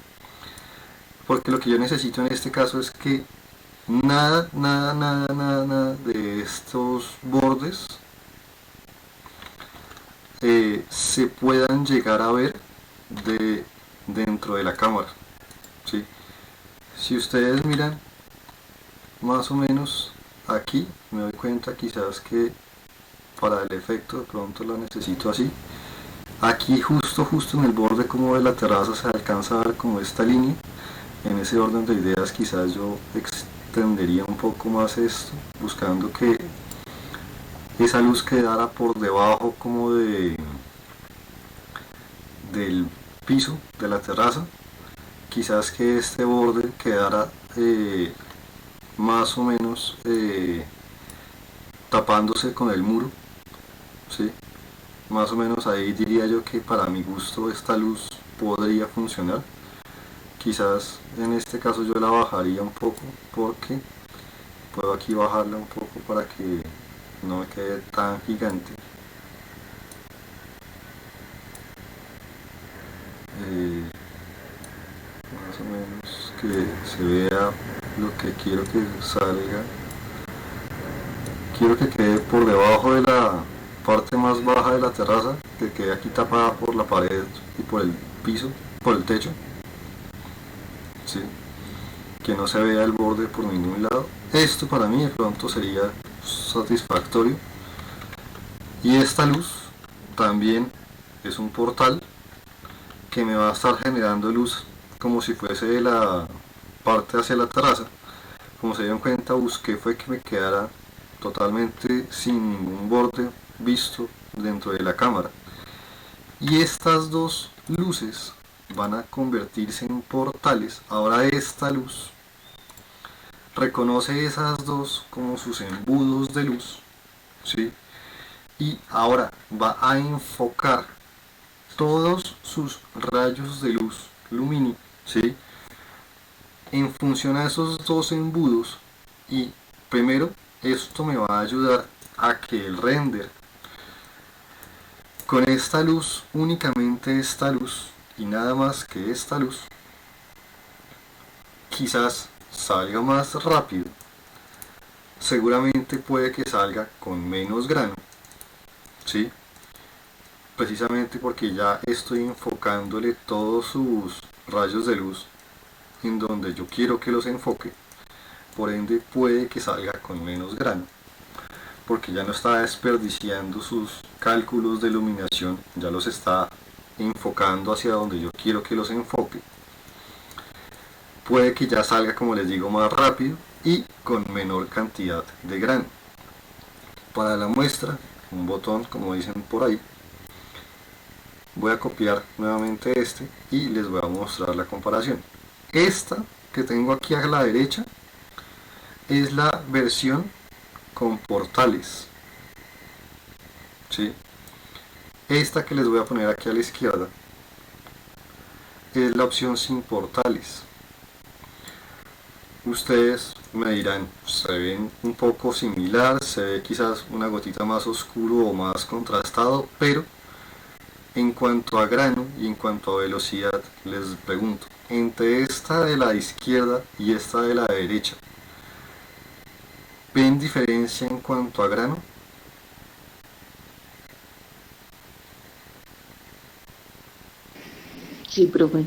porque lo que yo necesito en este caso es que nada de estos bordes se puedan llegar a ver de dentro de la cámara, ¿sí? Si ustedes miran más o menos aquí, me doy cuenta quizás que para el efecto de pronto lo necesito así. Aquí justo en el borde como de la terraza se alcanza a ver como esta línea. En ese orden de ideas quizás yo extendería un poco más esto, buscando que esa luz quedara por debajo como del piso de la terraza. Quizás que este borde quedara más o menos tapándose con el muro, ¿sí? Más o menos ahí diría yo que para mi gusto esta luz podría funcionar. Quizás en este caso yo la bajaría un poco, porque puedo aquí bajarla un poco para que no me quede tan gigante. Más o menos que se vea lo que quiero que salga. Quiero que quede por debajo de la parte más baja de la terraza, que quede aquí tapada por la pared y por el piso, por el techo, ¿sí? Que no se vea el borde por ningún lado. Esto para mí de pronto sería satisfactorio. Y esta luz también es un portal que me va a estar generando luz como si fuese de la parte hacia la terraza. Como se dieron cuenta, busqué fue que me quedara totalmente sin ningún borde visto dentro de la cámara. Y estas dos luces van a convertirse en portales. Ahora esta luz reconoce esas dos como sus embudos de luz, ¿sí? Y ahora va a enfocar todos sus rayos de luz lumínica, ¿sí? En función a esos dos embudos. Y primero esto me va a ayudar a que el render con esta luz, únicamente esta luz y nada más que esta luz, quizás salga más rápido. Seguramente puede que salga con menos grano, ¿sí? Precisamente porque ya estoy enfocándole todos sus rayos de luz en donde yo quiero que los enfoque. Por ende puede que salga con menos grano, porque ya no está desperdiciando sus cálculos de iluminación, ya los está enfocando hacia donde yo quiero que los enfoque. Puede que ya salga, como les digo, más rápido y con menor cantidad de grano. Para la muestra, un botón, como dicen por ahí, voy a copiar nuevamente este y les voy a mostrar la comparación. Esta que tengo aquí a la derecha es la versión con portales, ¿sí? Esta que les voy a poner aquí a la izquierda es la opción sin portales. Ustedes me dirán, se ven un poco similar, se ve quizás una gotita más oscuro o más contrastado, pero en cuanto a grano y en cuanto a velocidad, les pregunto, entre esta de la izquierda y esta de la derecha, ¿ven diferencia en cuanto a grano? Sí, profe.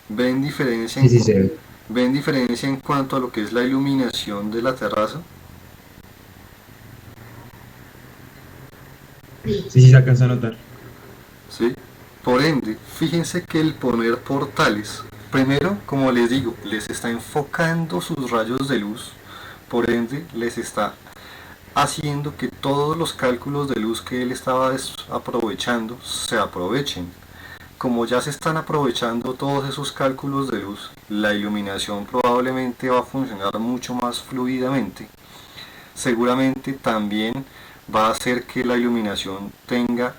¿Ven diferencia Sí, sí, se ve. ¿Ven diferencia en cuanto a lo que es la iluminación de la terraza? Sí, sí, se alcanza a notar. ¿Sí? Por ende, fíjense que el poner portales, primero, como les digo, les está enfocando sus rayos de luz, por ende, les está haciendo que todos los cálculos de luz que él estaba aprovechando se aprovechen. Como ya se están aprovechando todos esos cálculos de luz, la iluminación probablemente va a funcionar mucho más fluidamente. Seguramente también va a hacer que la iluminación tenga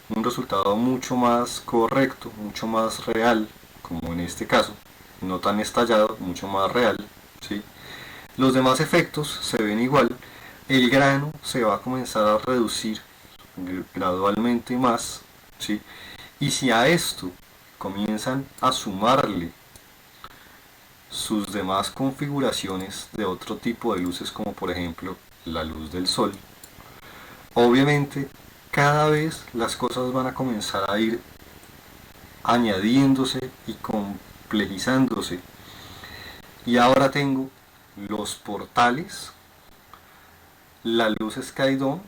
un resultado mucho más correcto, mucho más real, como en este caso, no tan estallado, mucho más real, ¿sí? Los demás efectos se ven igual, el grano se va a comenzar a reducir gradualmente más, ¿sí? Y si a esto comienzan a sumarle sus demás configuraciones de otro tipo de luces, como por ejemplo la luz del sol, obviamente cada vez las cosas van a comenzar a ir añadiéndose y complejizándose. Y ahora tengo los portales, la luz Skydome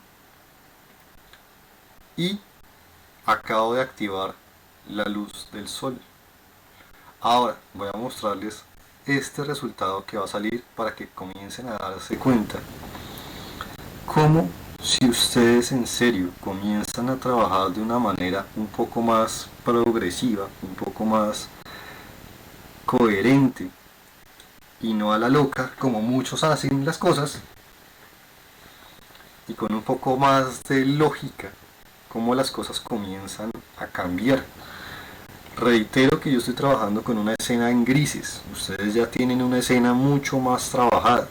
y acabo de activar la luz del sol. Ahora voy a mostrarles este resultado que va a salir para que comiencen a darse cuenta cómo, si ustedes en serio comienzan a trabajar de una manera un poco más progresiva, un poco más coherente y no a la loca como muchos hacen las cosas, y con un poco más de lógica, cómo las cosas comienzan a cambiar. Reitero que yo estoy trabajando con una escena en grises, ustedes ya tienen una escena mucho más trabajada,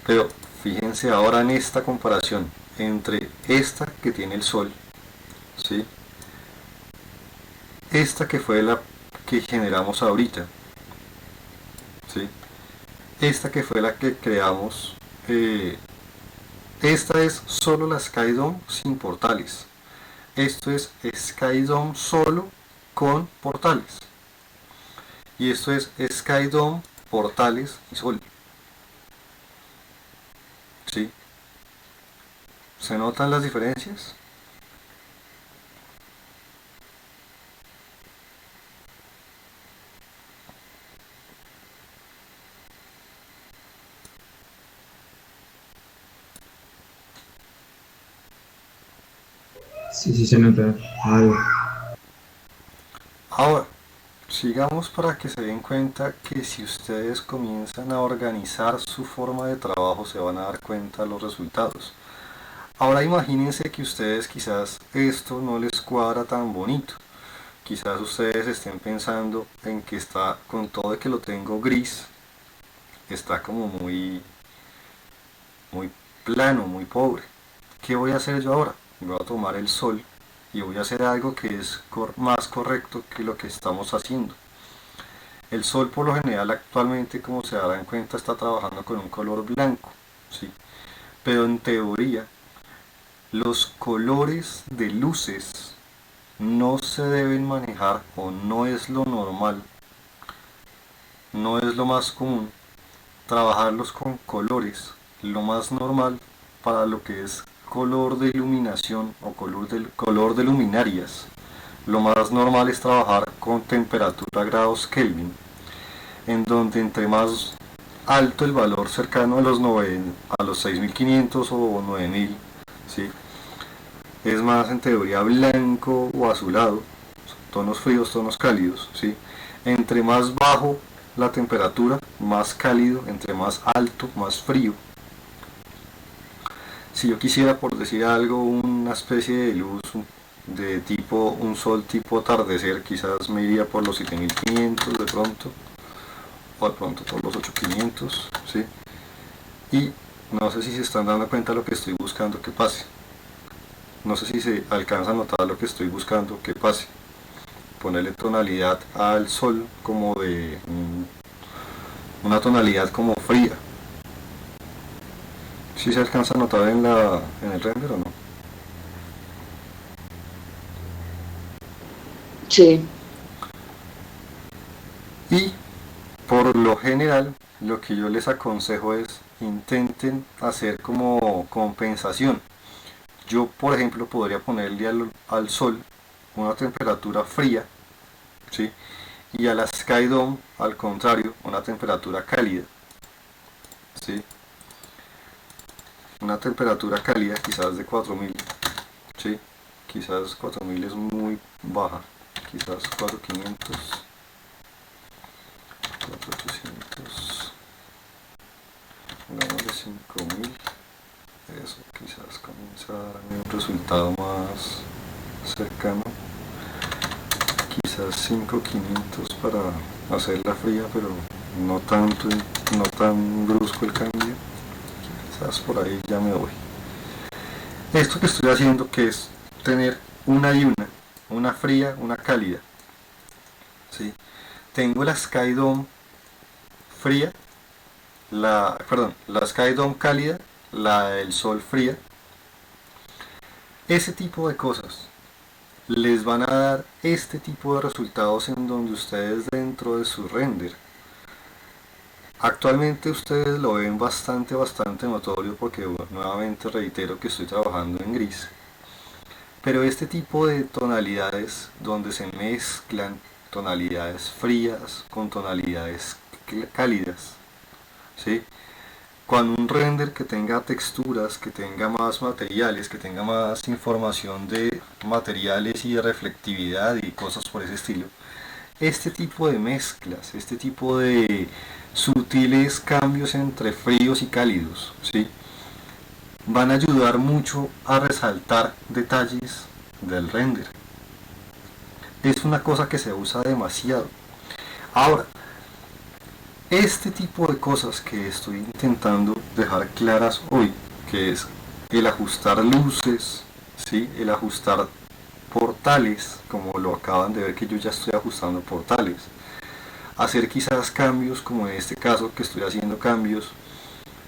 pero fíjense ahora en esta comparación entre esta que tiene el sol, ¿sí? Esta que fue la que generamos ahorita, ¿sí? Esta que fue la que creamos, esta es solo la Skydome sin portales. Esto es Skydome solo con portales. Y esto es Skydome, portales y sol. ¿Sí? ¿Se notan las diferencias? Sí, se nota algo. Ahora, sigamos para que se den cuenta que si ustedes comienzan a organizar su forma de trabajo se van a dar cuenta de los resultados. Ahora imagínense que ustedes quizás esto no les cuadra tan bonito. Quizás ustedes estén pensando en que está, con todo de que lo tengo gris, está como muy plano, muy pobre. ¿Qué voy a hacer yo ahora? Voy a tomar el sol y voy a hacer algo que es más correcto que lo que estamos haciendo. El sol por lo general actualmente, como se darán cuenta, está trabajando con un color blanco, ¿sí? Pero en teoría los colores de luces no se deben manejar, o no es lo normal, no es lo más común trabajarlos con colores. Lo más normal para lo que es color de iluminación o color de luminarias, lo más normal es trabajar con temperatura grados Kelvin, en donde entre más alto el valor cercano a los 6500 o 9000, ¿sí? Es más en teoría blanco o azulado, tonos fríos, tonos cálidos, ¿sí? Entre más bajo la temperatura, más cálido; entre más alto, más frío. Si yo quisiera, por decir algo, una especie de luz de tipo, un sol tipo atardecer, quizás me iría por los 7500 de pronto, o de pronto por los 8500, ¿sí? Y no sé si se están dando cuenta de lo que estoy buscando que pase. No sé si se alcanza a notar lo que estoy buscando que pase. Ponerle tonalidad al sol como de una tonalidad como fría. ¿Sí se alcanza a notar en el render o no? Sí. Y por lo general lo que yo les aconsejo es intenten hacer como compensación. Yo por ejemplo podría ponerle al sol una temperatura fría, ¿sí? Y a la Skydome al contrario una temperatura cálida, ¿sí? una temperatura cálida quizás de 4000, ¿sí? Quizás 4000 es muy baja, quizás 4500, 4800, digamos de 5000, eso quizás comienza a darme un resultado más cercano, quizás 5500 para hacerla fría, pero no tanto, no tan brusco el cambio, quizás por ahí ya me voy. Esto que estoy haciendo, que es tener una y una fría, una cálida, ¿sí? Tengo la Sky Dome fría, la Sky Dome cálida, la del sol fría. Ese tipo de cosas les van a dar este tipo de resultados en donde ustedes dentro de su render, actualmente ustedes lo ven bastante notorio, porque nuevamente reitero que estoy trabajando en gris, pero este tipo de tonalidades donde se mezclan tonalidades frías con tonalidades cálidas, ¿sí? Cuando un render que tenga texturas, que tenga más materiales, que tenga más información de materiales y de reflectividad y cosas por ese estilo, este tipo de mezclas, este tipo de sutiles cambios entre fríos y cálidos, ¿sí? Van a ayudar mucho a resaltar detalles del render. Es una cosa que se usa demasiado. Ahora, este tipo de cosas que estoy intentando dejar claras hoy, que es el ajustar luces, ¿sí? El ajustar portales, como lo acaban de ver que yo ya estoy ajustando portales, hacer quizás cambios, como en este caso que estoy haciendo cambios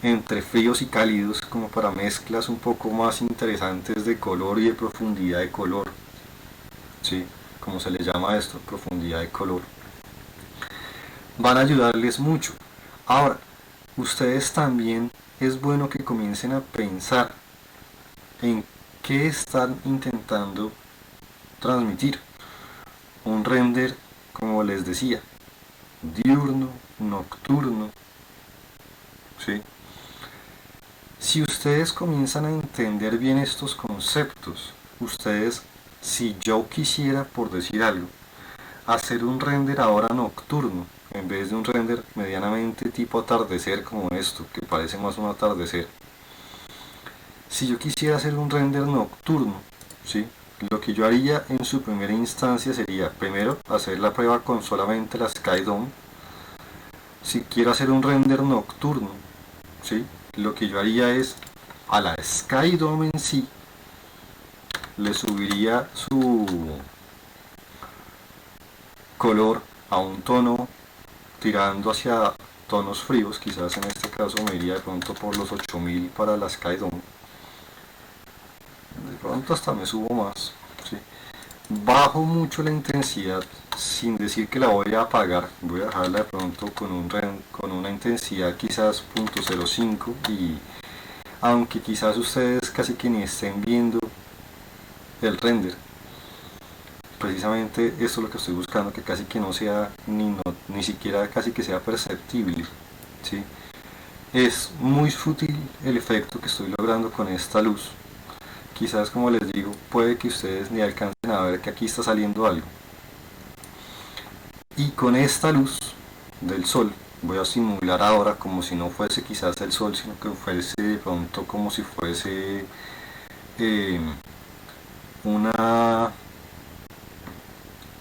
entre fríos y cálidos, como para mezclas un poco más interesantes de color y de profundidad de color, ¿sí? Como se le llama esto, profundidad de color, van a ayudarles mucho. Ahora, ustedes también es bueno que comiencen a pensar en qué están intentando transmitir. Un render, como les decía, diurno, nocturno, ¿sí? Si ustedes comienzan a entender bien estos conceptos, ustedes, si yo quisiera, por decir algo, hacer un render ahora nocturno, en vez de un render medianamente tipo atardecer como esto, que parece más un atardecer, si yo quisiera hacer un render nocturno, ¿sí? Lo que yo haría en su primera instancia sería, primero, hacer la prueba con solamente la Sky Dome. Si quiero hacer un render nocturno, ¿sí? Lo que yo haría es, a la Sky Dome en sí, le subiría su color a un tono tirando hacia tonos fríos, quizás en este caso me iría de pronto por los 8000 para la Sky Dome, de pronto hasta me subo más, ¿sí? Bajo mucho la intensidad, sin decir que la voy a apagar, voy a dejarla de pronto con una intensidad quizás .05, y aunque quizás ustedes casi que ni estén viendo el render, precisamente esto es lo que estoy buscando, que casi que no sea ni siquiera casi que sea perceptible, ¿sí? Es muy sutil el efecto que estoy logrando con esta luz. Quizás, como les digo, puede que ustedes ni alcancen a ver que aquí está saliendo algo. Y con esta luz del sol voy a simular ahora como si no fuese quizás el sol, sino que fuese de pronto como si fuese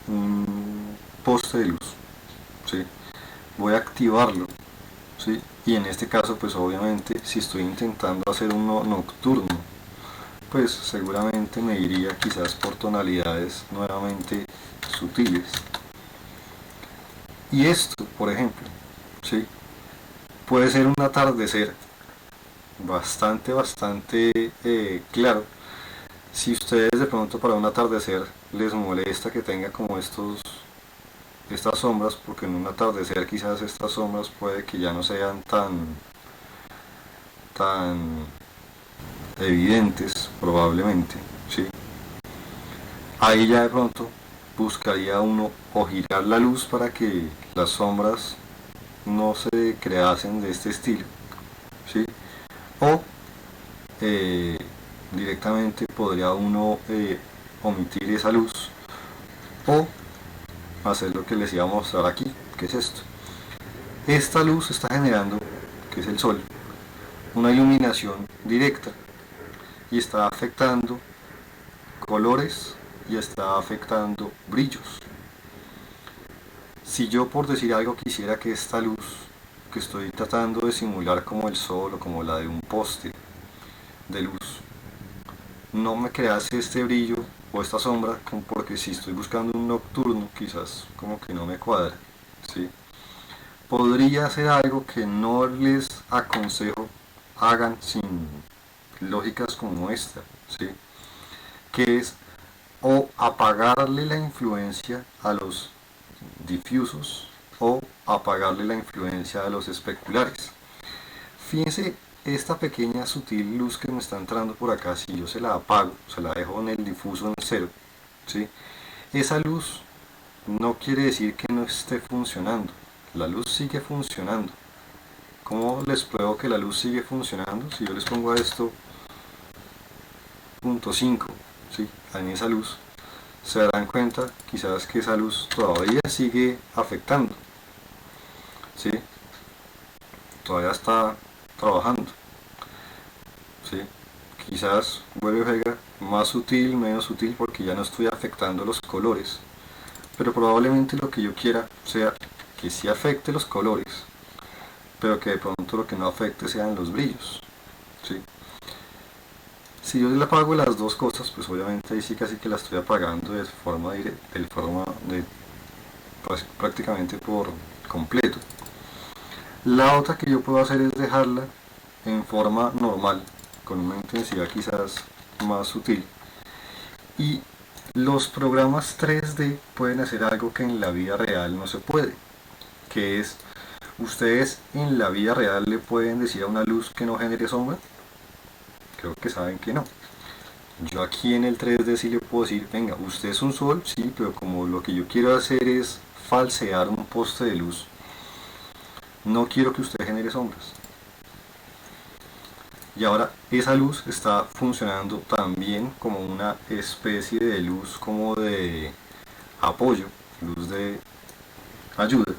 un poste de luz, ¿sí? Voy a activarlo, ¿sí? Y en este caso, pues obviamente, si estoy intentando hacer uno nocturno, pues seguramente me iría quizás por tonalidades nuevamente sutiles. Y esto, por ejemplo, ¿sí? Puede ser un atardecer bastante claro. Si ustedes de pronto para un atardecer les molesta que tenga como estas sombras, porque en un atardecer quizás estas sombras puede que ya no sean tan evidentes, probablemente, ¿sí? Ahí ya de pronto buscaría uno o girar la luz para que las sombras no se creasen de este estilo, ¿sí? O eh, directamente podría uno omitir esa luz o hacer lo que les iba a mostrar aquí, que es esto. Esta luz está generando, que es el sol, una iluminación directa y está afectando colores y está afectando brillos. Si yo, por decir algo, quisiera que esta luz que estoy tratando de simular como el sol o como la de un poste de luz no me crease este brillo o esta sombra, porque si estoy buscando un nocturno quizás como que no me cuadra, ¿sí? Podría hacer algo que no les aconsejo hagan sin lógicas como esta, ¿sí? Que es o apagarle la influencia a los difusos o apagarle la influencia a los especulares. Fíjense esta pequeña sutil luz que me está entrando por acá, si yo se la apago, se la dejo en el difuso en cero, ¿sí? Esa luz no quiere decir que no esté funcionando, la luz sigue funcionando. ¿Cómo les pruebo que la luz sigue funcionando? Si yo les pongo a esto .5, ¿sí? En esa luz, se darán cuenta quizás que esa luz todavía sigue afectando, ¿sí? Todavía está trabajando, ¿sí? Quizás vuelve a jugar más sutil, menos sutil, porque ya no estoy afectando los colores, pero probablemente lo que yo quiera sea que sí afecte los colores, pero que de pronto lo que no afecte sean los brillos, ¿sí? Si yo le apago las dos cosas, pues obviamente ahí sí casi que la estoy apagando de forma pues, prácticamente por completo. La otra que yo puedo hacer es dejarla en forma normal, con una intensidad quizás más sutil. Y los programas 3D pueden hacer algo que en la vida real no se puede, que es, ustedes en la vida real le pueden decir a una luz que no genere sombra. Creo que saben que no. Yo aquí en el 3D sí le puedo decir, venga, usted es un sol, sí, pero como lo que yo quiero hacer es falsear un poste de luz, no quiero que usted genere sombras. Y ahora esa luz está funcionando también como una especie de luz como de apoyo, luz de ayuda.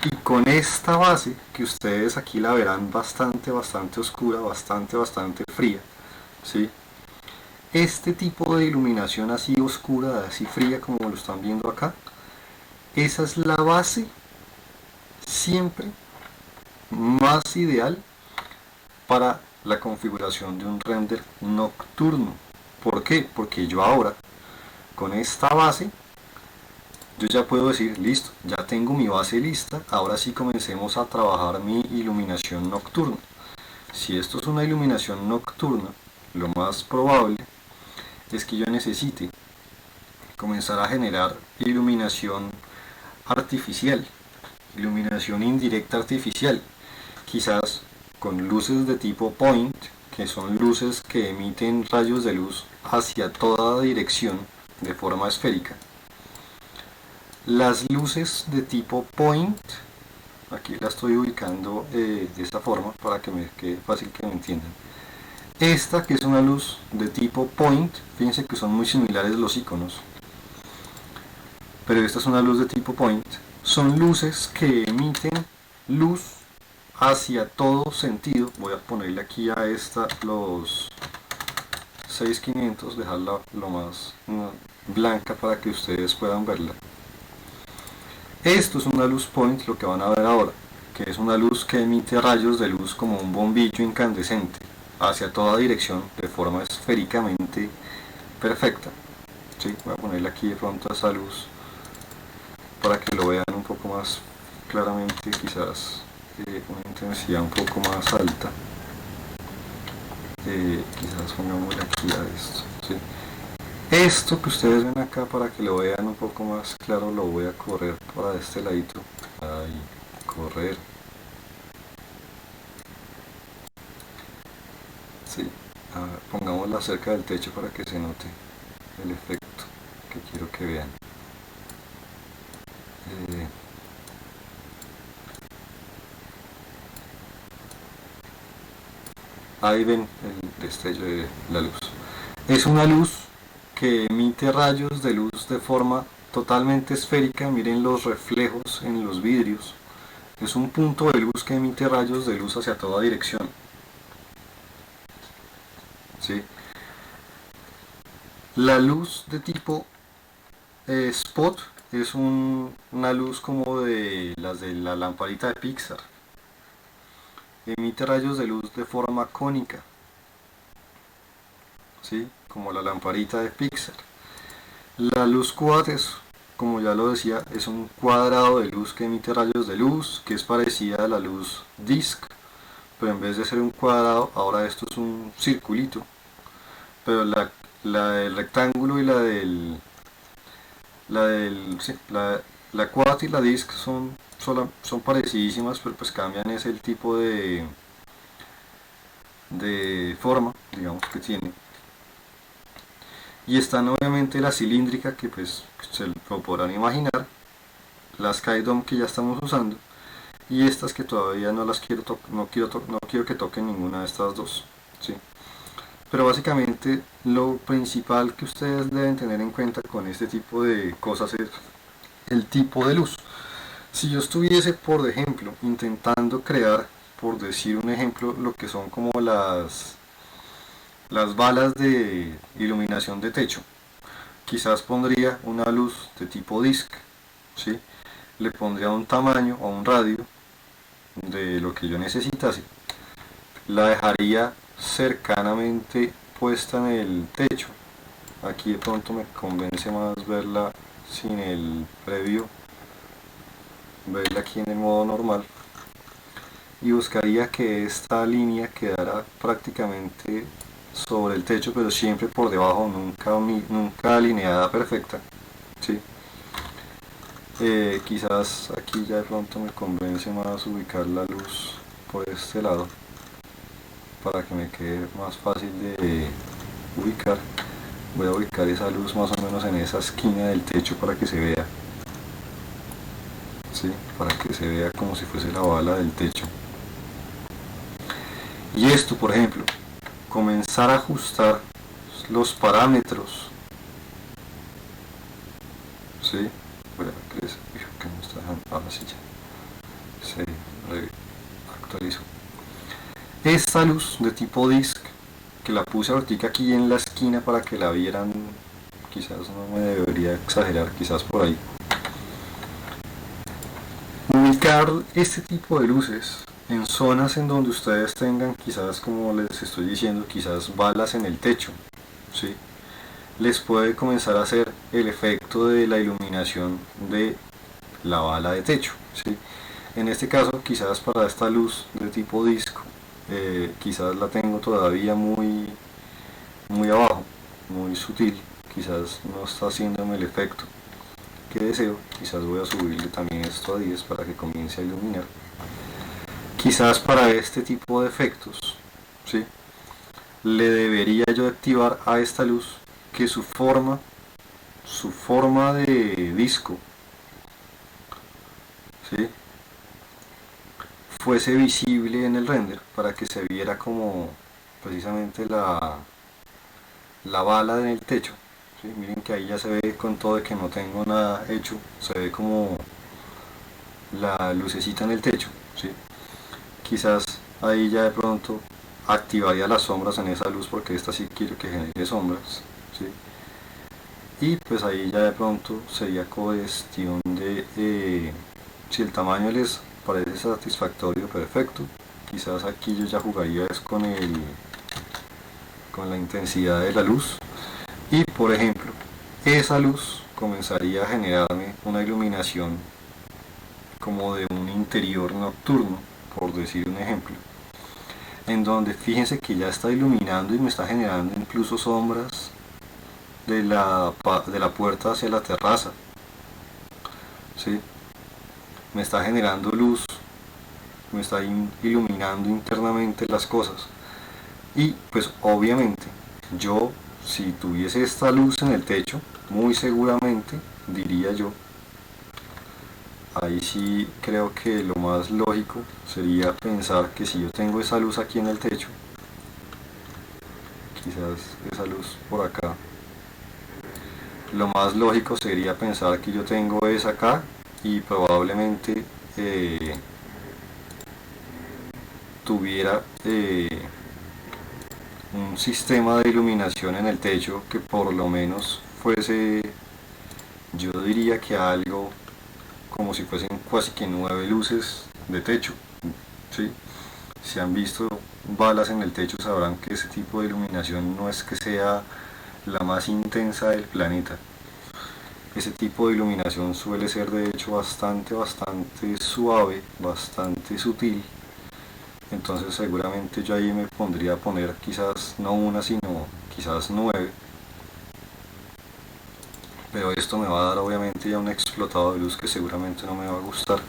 Y con esta base, que ustedes aquí la verán bastante oscura, bastante fría, ¿sí? Este tipo de iluminación así oscura, así fría como lo están viendo acá, esa es la base siempre más ideal para la configuración de un render nocturno. ¿Por qué? Porque yo ahora, con esta base, yo ya puedo decir, listo, ya tengo mi base lista, ahora sí comencemos a trabajar mi iluminación nocturna. Si esto es una iluminación nocturna, lo más probable es que yo necesite comenzar a generar iluminación artificial, iluminación indirecta artificial, quizás con luces de tipo point, que son luces que emiten rayos de luz hacia toda dirección de forma esférica. Las luces de tipo point, aquí la estoy ubicando de esta forma para que me quede fácil que me entiendan. Esta que es una luz de tipo point, fíjense que son muy similares los iconos, pero esta es una luz de tipo point, son luces que emiten luz hacia todo sentido. Voy a ponerle aquí a esta los 6500, dejarla lo más blanca para que ustedes puedan verla. Esto es una luz point, lo que van a ver ahora, que es una luz que emite rayos de luz como un bombillo incandescente hacia toda dirección de forma esféricamente perfecta. ¿Sí? Voy a ponerle aquí de pronto esa luz para que lo vean un poco más claramente, quizás una intensidad un poco más alta. Quizás pongámosle aquí a esto. ¿Sí? Esto que ustedes ven acá, para que lo vean un poco más claro, lo voy a correr para este ladito. Ahí, correr. Sí, pongámosla cerca del techo para que se note el efecto que quiero que vean. Ahí ven el destello de la luz. Es una luz que emite rayos de luz de forma totalmente esférica. Miren los reflejos en los vidrios. Es un punto de luz que emite rayos de luz hacia toda dirección. ¿Sí? La luz de tipo spot es una luz como de las de la lamparita de Pixar. Emite rayos de luz de forma cónica, ¿sí? Como la lamparita de Pixar. La luz quad es, como ya lo decía, es un cuadrado de luz que emite rayos de luz, que es parecida a la luz disc, pero en vez de ser un cuadrado, ahora esto es un circulito. Pero la del rectángulo y la quad y la disc son parecidísimas, pero pues cambian es el tipo de forma, digamos, que tiene. Y están obviamente la cilíndrica, que pues se lo podrán imaginar, las Skydome que ya estamos usando, y estas que todavía no las no quiero que toquen ninguna de estas dos, ¿sí? Pero básicamente lo principal que ustedes deben tener en cuenta con este tipo de cosas es el tipo de luz. Si yo estuviese, por ejemplo, intentando crear, por decir un ejemplo, lo que son como las balas de iluminación de techo, quizás pondría una luz de tipo disc, ¿sí? Le pondría un tamaño o un radio de lo que yo necesitase, la dejaría cercanamente puesta en el techo. Aquí de pronto me convence más verla sin el previo, verla aquí en el modo normal, y buscaría que esta línea quedara prácticamente sobre el techo, pero siempre por debajo, nunca alineada perfecta, ¿sí? Quizás aquí ya de pronto me convence más ubicar la luz por este lado para que me quede más fácil de ubicar. Voy a ubicar esa luz más o menos en esa esquina del techo para que se vea, ¿sí? Para que se vea como si fuese la bala del techo. Y esto, por ejemplo, comenzar a ajustar los parámetros, ¿sí? Voy a ver que no está dejando. Ahora sí ya se actualizó. Esta luz de tipo disc, que la puse ahorita aquí en la esquina para que la vieran, quizás no me debería exagerar, quizás por ahí. Ubicar este tipo de luces en zonas en donde ustedes tengan, quizás como les estoy diciendo, quizás balas en el techo, ¿sí? Les puede comenzar a hacer el efecto de la iluminación de la bala de techo, ¿sí? En este caso, quizás para esta luz de tipo disco, quizás la tengo todavía muy abajo, muy sutil, quizás no está haciéndome el efecto que deseo. Quizás voy a subirle también esto a 10 para que comience a iluminar. Quizás para este tipo de efectos, ¿sí? Le debería yo activar a esta luz que su forma de disco, ¿sí?, fuese visible en el render, para que se viera como precisamente la bala en el techo, ¿sí? Miren que ahí ya se ve, con todo de que no tengo nada hecho, se ve como la lucecita en el techo, ¿sí? Quizás ahí ya de pronto activaría las sombras en esa luz, porque esta sí quiero que genere sombras, ¿sí? Y pues ahí ya de pronto sería cuestión de si el tamaño les parece satisfactorio, perfecto. Quizás aquí yo ya jugaría es con la intensidad de la luz, y por ejemplo esa luz comenzaría a generarme una iluminación como de un interior nocturno, por decir un ejemplo, en donde fíjense que ya está iluminando y me está generando incluso sombras de la puerta hacia la terraza, ¿sí? Me está generando luz, me está iluminando internamente las cosas. Y pues obviamente yo, si tuviese esta luz en el techo, muy seguramente diría yo, ahí sí creo que lo más lógico sería pensar que si yo tengo esa luz aquí en el techo, quizás esa luz por acá. Lo más lógico sería pensar que yo tengo esa acá y probablemente tuviera un sistema de iluminación en el techo que por lo menos fuese, yo diría que algo como si fuesen casi que 9 luces de techo, ¿sí? Si han visto balas en el techo sabrán que ese tipo de iluminación no es que sea la más intensa del planeta. Ese tipo de iluminación suele ser de hecho bastante suave, bastante sutil. Entonces seguramente yo ahí me pondría a poner quizás no una sino quizás 9. Pero esto me va a dar obviamente ya un explotado de luz que seguramente no me va a gustar,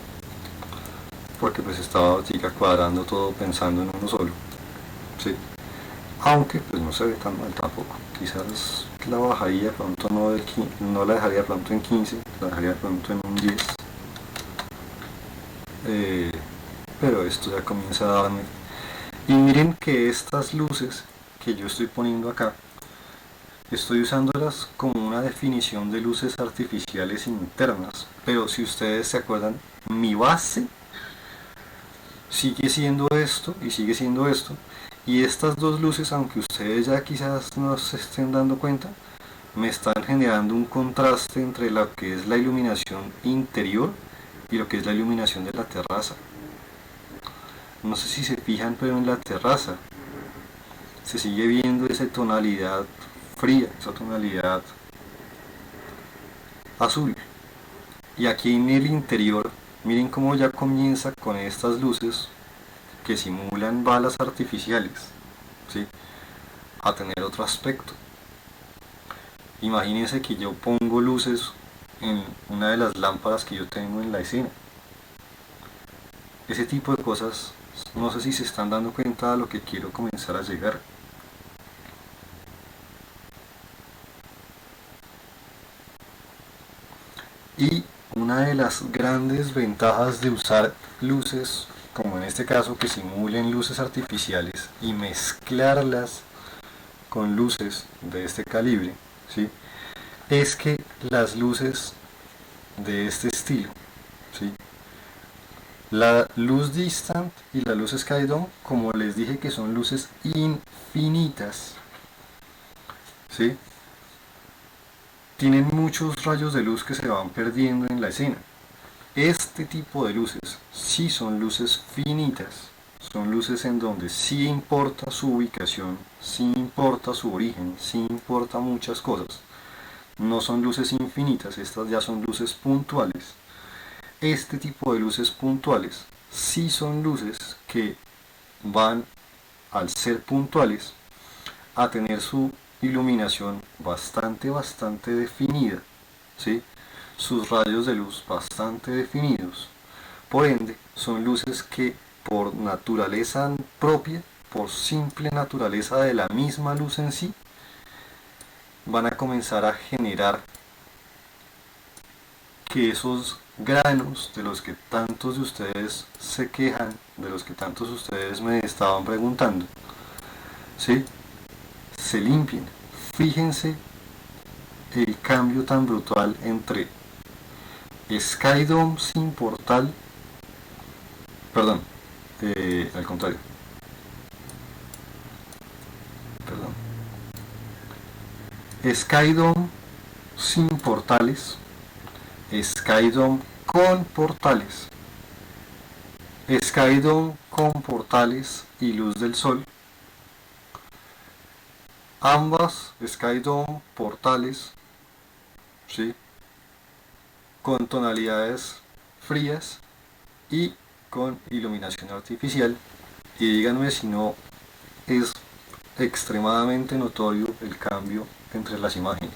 porque pues estaba chica cuadrando todo pensando en uno solo, ¿sí? Aunque pues no se ve tan mal tampoco. Quizás la bajaría de pronto no la dejaría de pronto en 15, la dejaría de pronto en un 10. Pero esto ya comienza a darme. Y miren que estas luces que yo estoy poniendo acá, estoy usándolas como una definición de luces artificiales internas, pero si ustedes se acuerdan, mi base sigue siendo esto y sigue siendo esto, y estas dos luces, aunque ustedes ya quizás no se estén dando cuenta, me están generando un contraste entre lo que es la iluminación interior y lo que es la iluminación de la terraza. No sé si se fijan, pero en la terraza se sigue viendo esa tonalidad fría, esa tonalidad azul. Y aquí en el interior, miren cómo ya comienza con estas luces que simulan balas artificiales, ¿sí? A tener otro aspecto. Imagínense que yo pongo luces en una de las lámparas que yo tengo en la escena. Ese tipo de cosas, no sé si se están dando cuenta de lo que quiero comenzar a llegar. Y una de las grandes ventajas de usar luces, como en este caso, que simulen luces artificiales y mezclarlas con luces de este calibre, ¿sí? Es que las luces de este estilo, ¿sí? La luz distant y la luz sky dome, como les dije, que son luces infinitas, ¿sí? Tienen muchos rayos de luz que se van perdiendo en la escena. Este tipo de luces sí son luces finitas, son luces en donde sí importa su ubicación, sí importa su origen, sí importa muchas cosas. No son luces infinitas, estas ya son luces puntuales. Este tipo de luces puntuales sí son luces que van, al ser puntuales, a tener su iluminación bastante definida, ¿sí? Sus rayos de luz bastante definidos. Por ende, son luces que por naturaleza propia, por simple naturaleza de la misma luz en sí, van a comenzar a generar que esos granos de los que tantos de ustedes se quejan, de los que tantos de ustedes me estaban preguntando, ¿sí? Se limpien. Fíjense el cambio tan brutal entre Sky Dome sin portal, perdón, al contrario, perdón, Sky Dome sin portales, Sky Dome con portales, Sky Dome con portales y luz del sol. Ambas Sky Dome portales, ¿sí? Con tonalidades frías y con iluminación artificial, y díganme si no es extremadamente notorio el cambio entre las imágenes.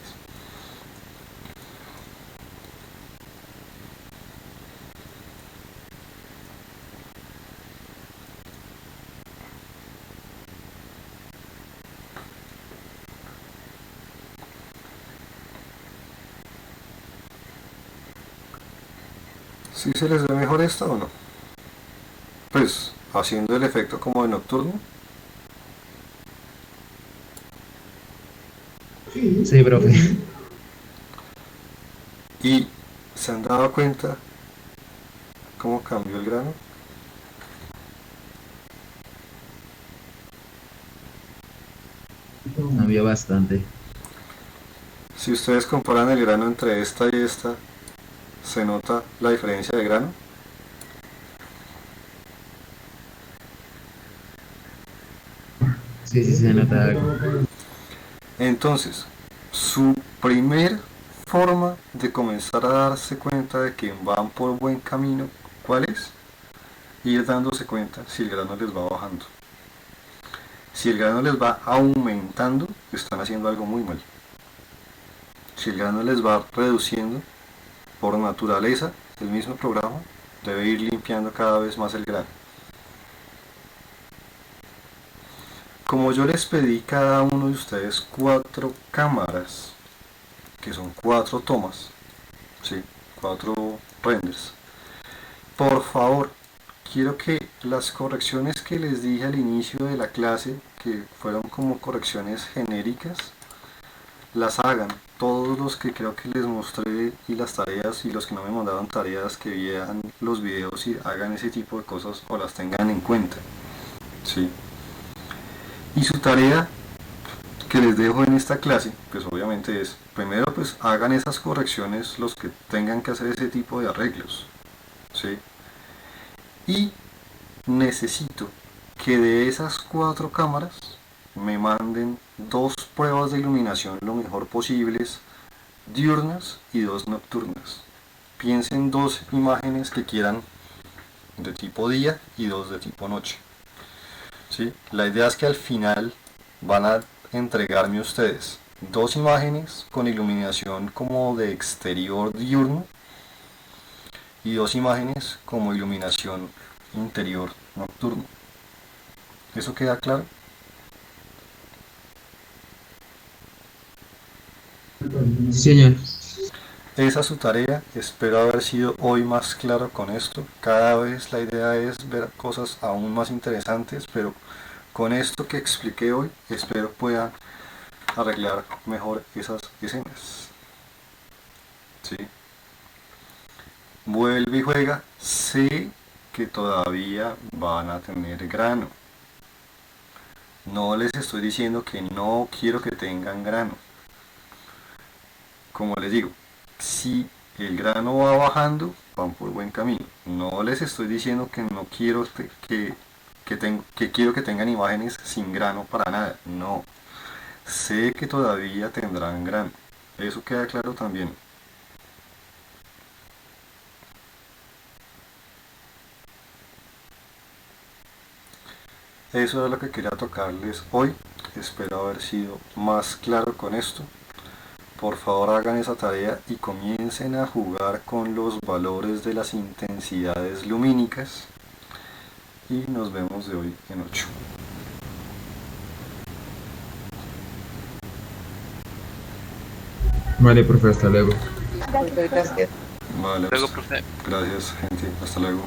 ¿Sí se les ve mejor esta o no? Pues haciendo el efecto como de nocturno. Sí, profe. ¿Y se han dado cuenta cómo cambió el grano? Cambió bastante. Si ustedes comparan el grano entre esta y esta, ¿se nota la diferencia de grano? Sí, sí, se nota algo. Entonces, su primer forma de comenzar a darse cuenta de que van por buen camino, ¿cuál es? Ir dándose cuenta si el grano les va bajando. Si el grano les va aumentando, están haciendo algo muy mal. Si el grano les va reduciendo, por naturaleza, el mismo programa debe ir limpiando cada vez más el grano. Como yo les pedí cada uno de ustedes 4 cámaras, que son 4 tomas, ¿sí? 4 renders, por favor, quiero que las correcciones que les dije al inicio de la clase, que fueron como correcciones genéricas, las hagan. Todos los que creo que les mostré y las tareas, y los que no me mandaron tareas, que vean los videos y hagan ese tipo de cosas o las tengan en cuenta, ¿sí? Y su tarea que les dejo en esta clase, pues obviamente es, primero pues hagan esas correcciones los que tengan que hacer ese tipo de arreglos, ¿sí? Y necesito que de esas 4 cámaras me manden 2 pruebas de iluminación lo mejor posibles, diurnas y 2 nocturnas. Piensen 2 imágenes que quieran de tipo día y 2 de tipo noche, ¿sí? La idea es que al final van a entregarme ustedes 2 imágenes con iluminación como de exterior diurno y 2 imágenes como iluminación interior nocturno. ¿Eso queda claro? Sí, señor. Esa es su tarea, espero haber sido hoy más claro con esto. Cada vez la idea es ver cosas aún más interesantes, pero con esto que expliqué hoy, espero puedan arreglar mejor esas escenas. ¿Sí? Vuelve y juega. Sé que todavía van a tener grano. No les estoy diciendo que no quiero que tengan grano. Como les digo, si el grano va bajando, van por buen camino. No les estoy diciendo que no quiero que quiero que tengan imágenes sin grano para nada. No. Sé que todavía tendrán grano. Eso queda claro también. Eso es lo que quería tocarles hoy. Espero haber sido más claro con esto. Por favor hagan esa tarea y comiencen a jugar con los valores de las intensidades lumínicas. Y nos vemos de hoy en 8. Vale, profe, hasta luego. Gracias. Vale, Luego, profe. gracias gente. Hasta luego.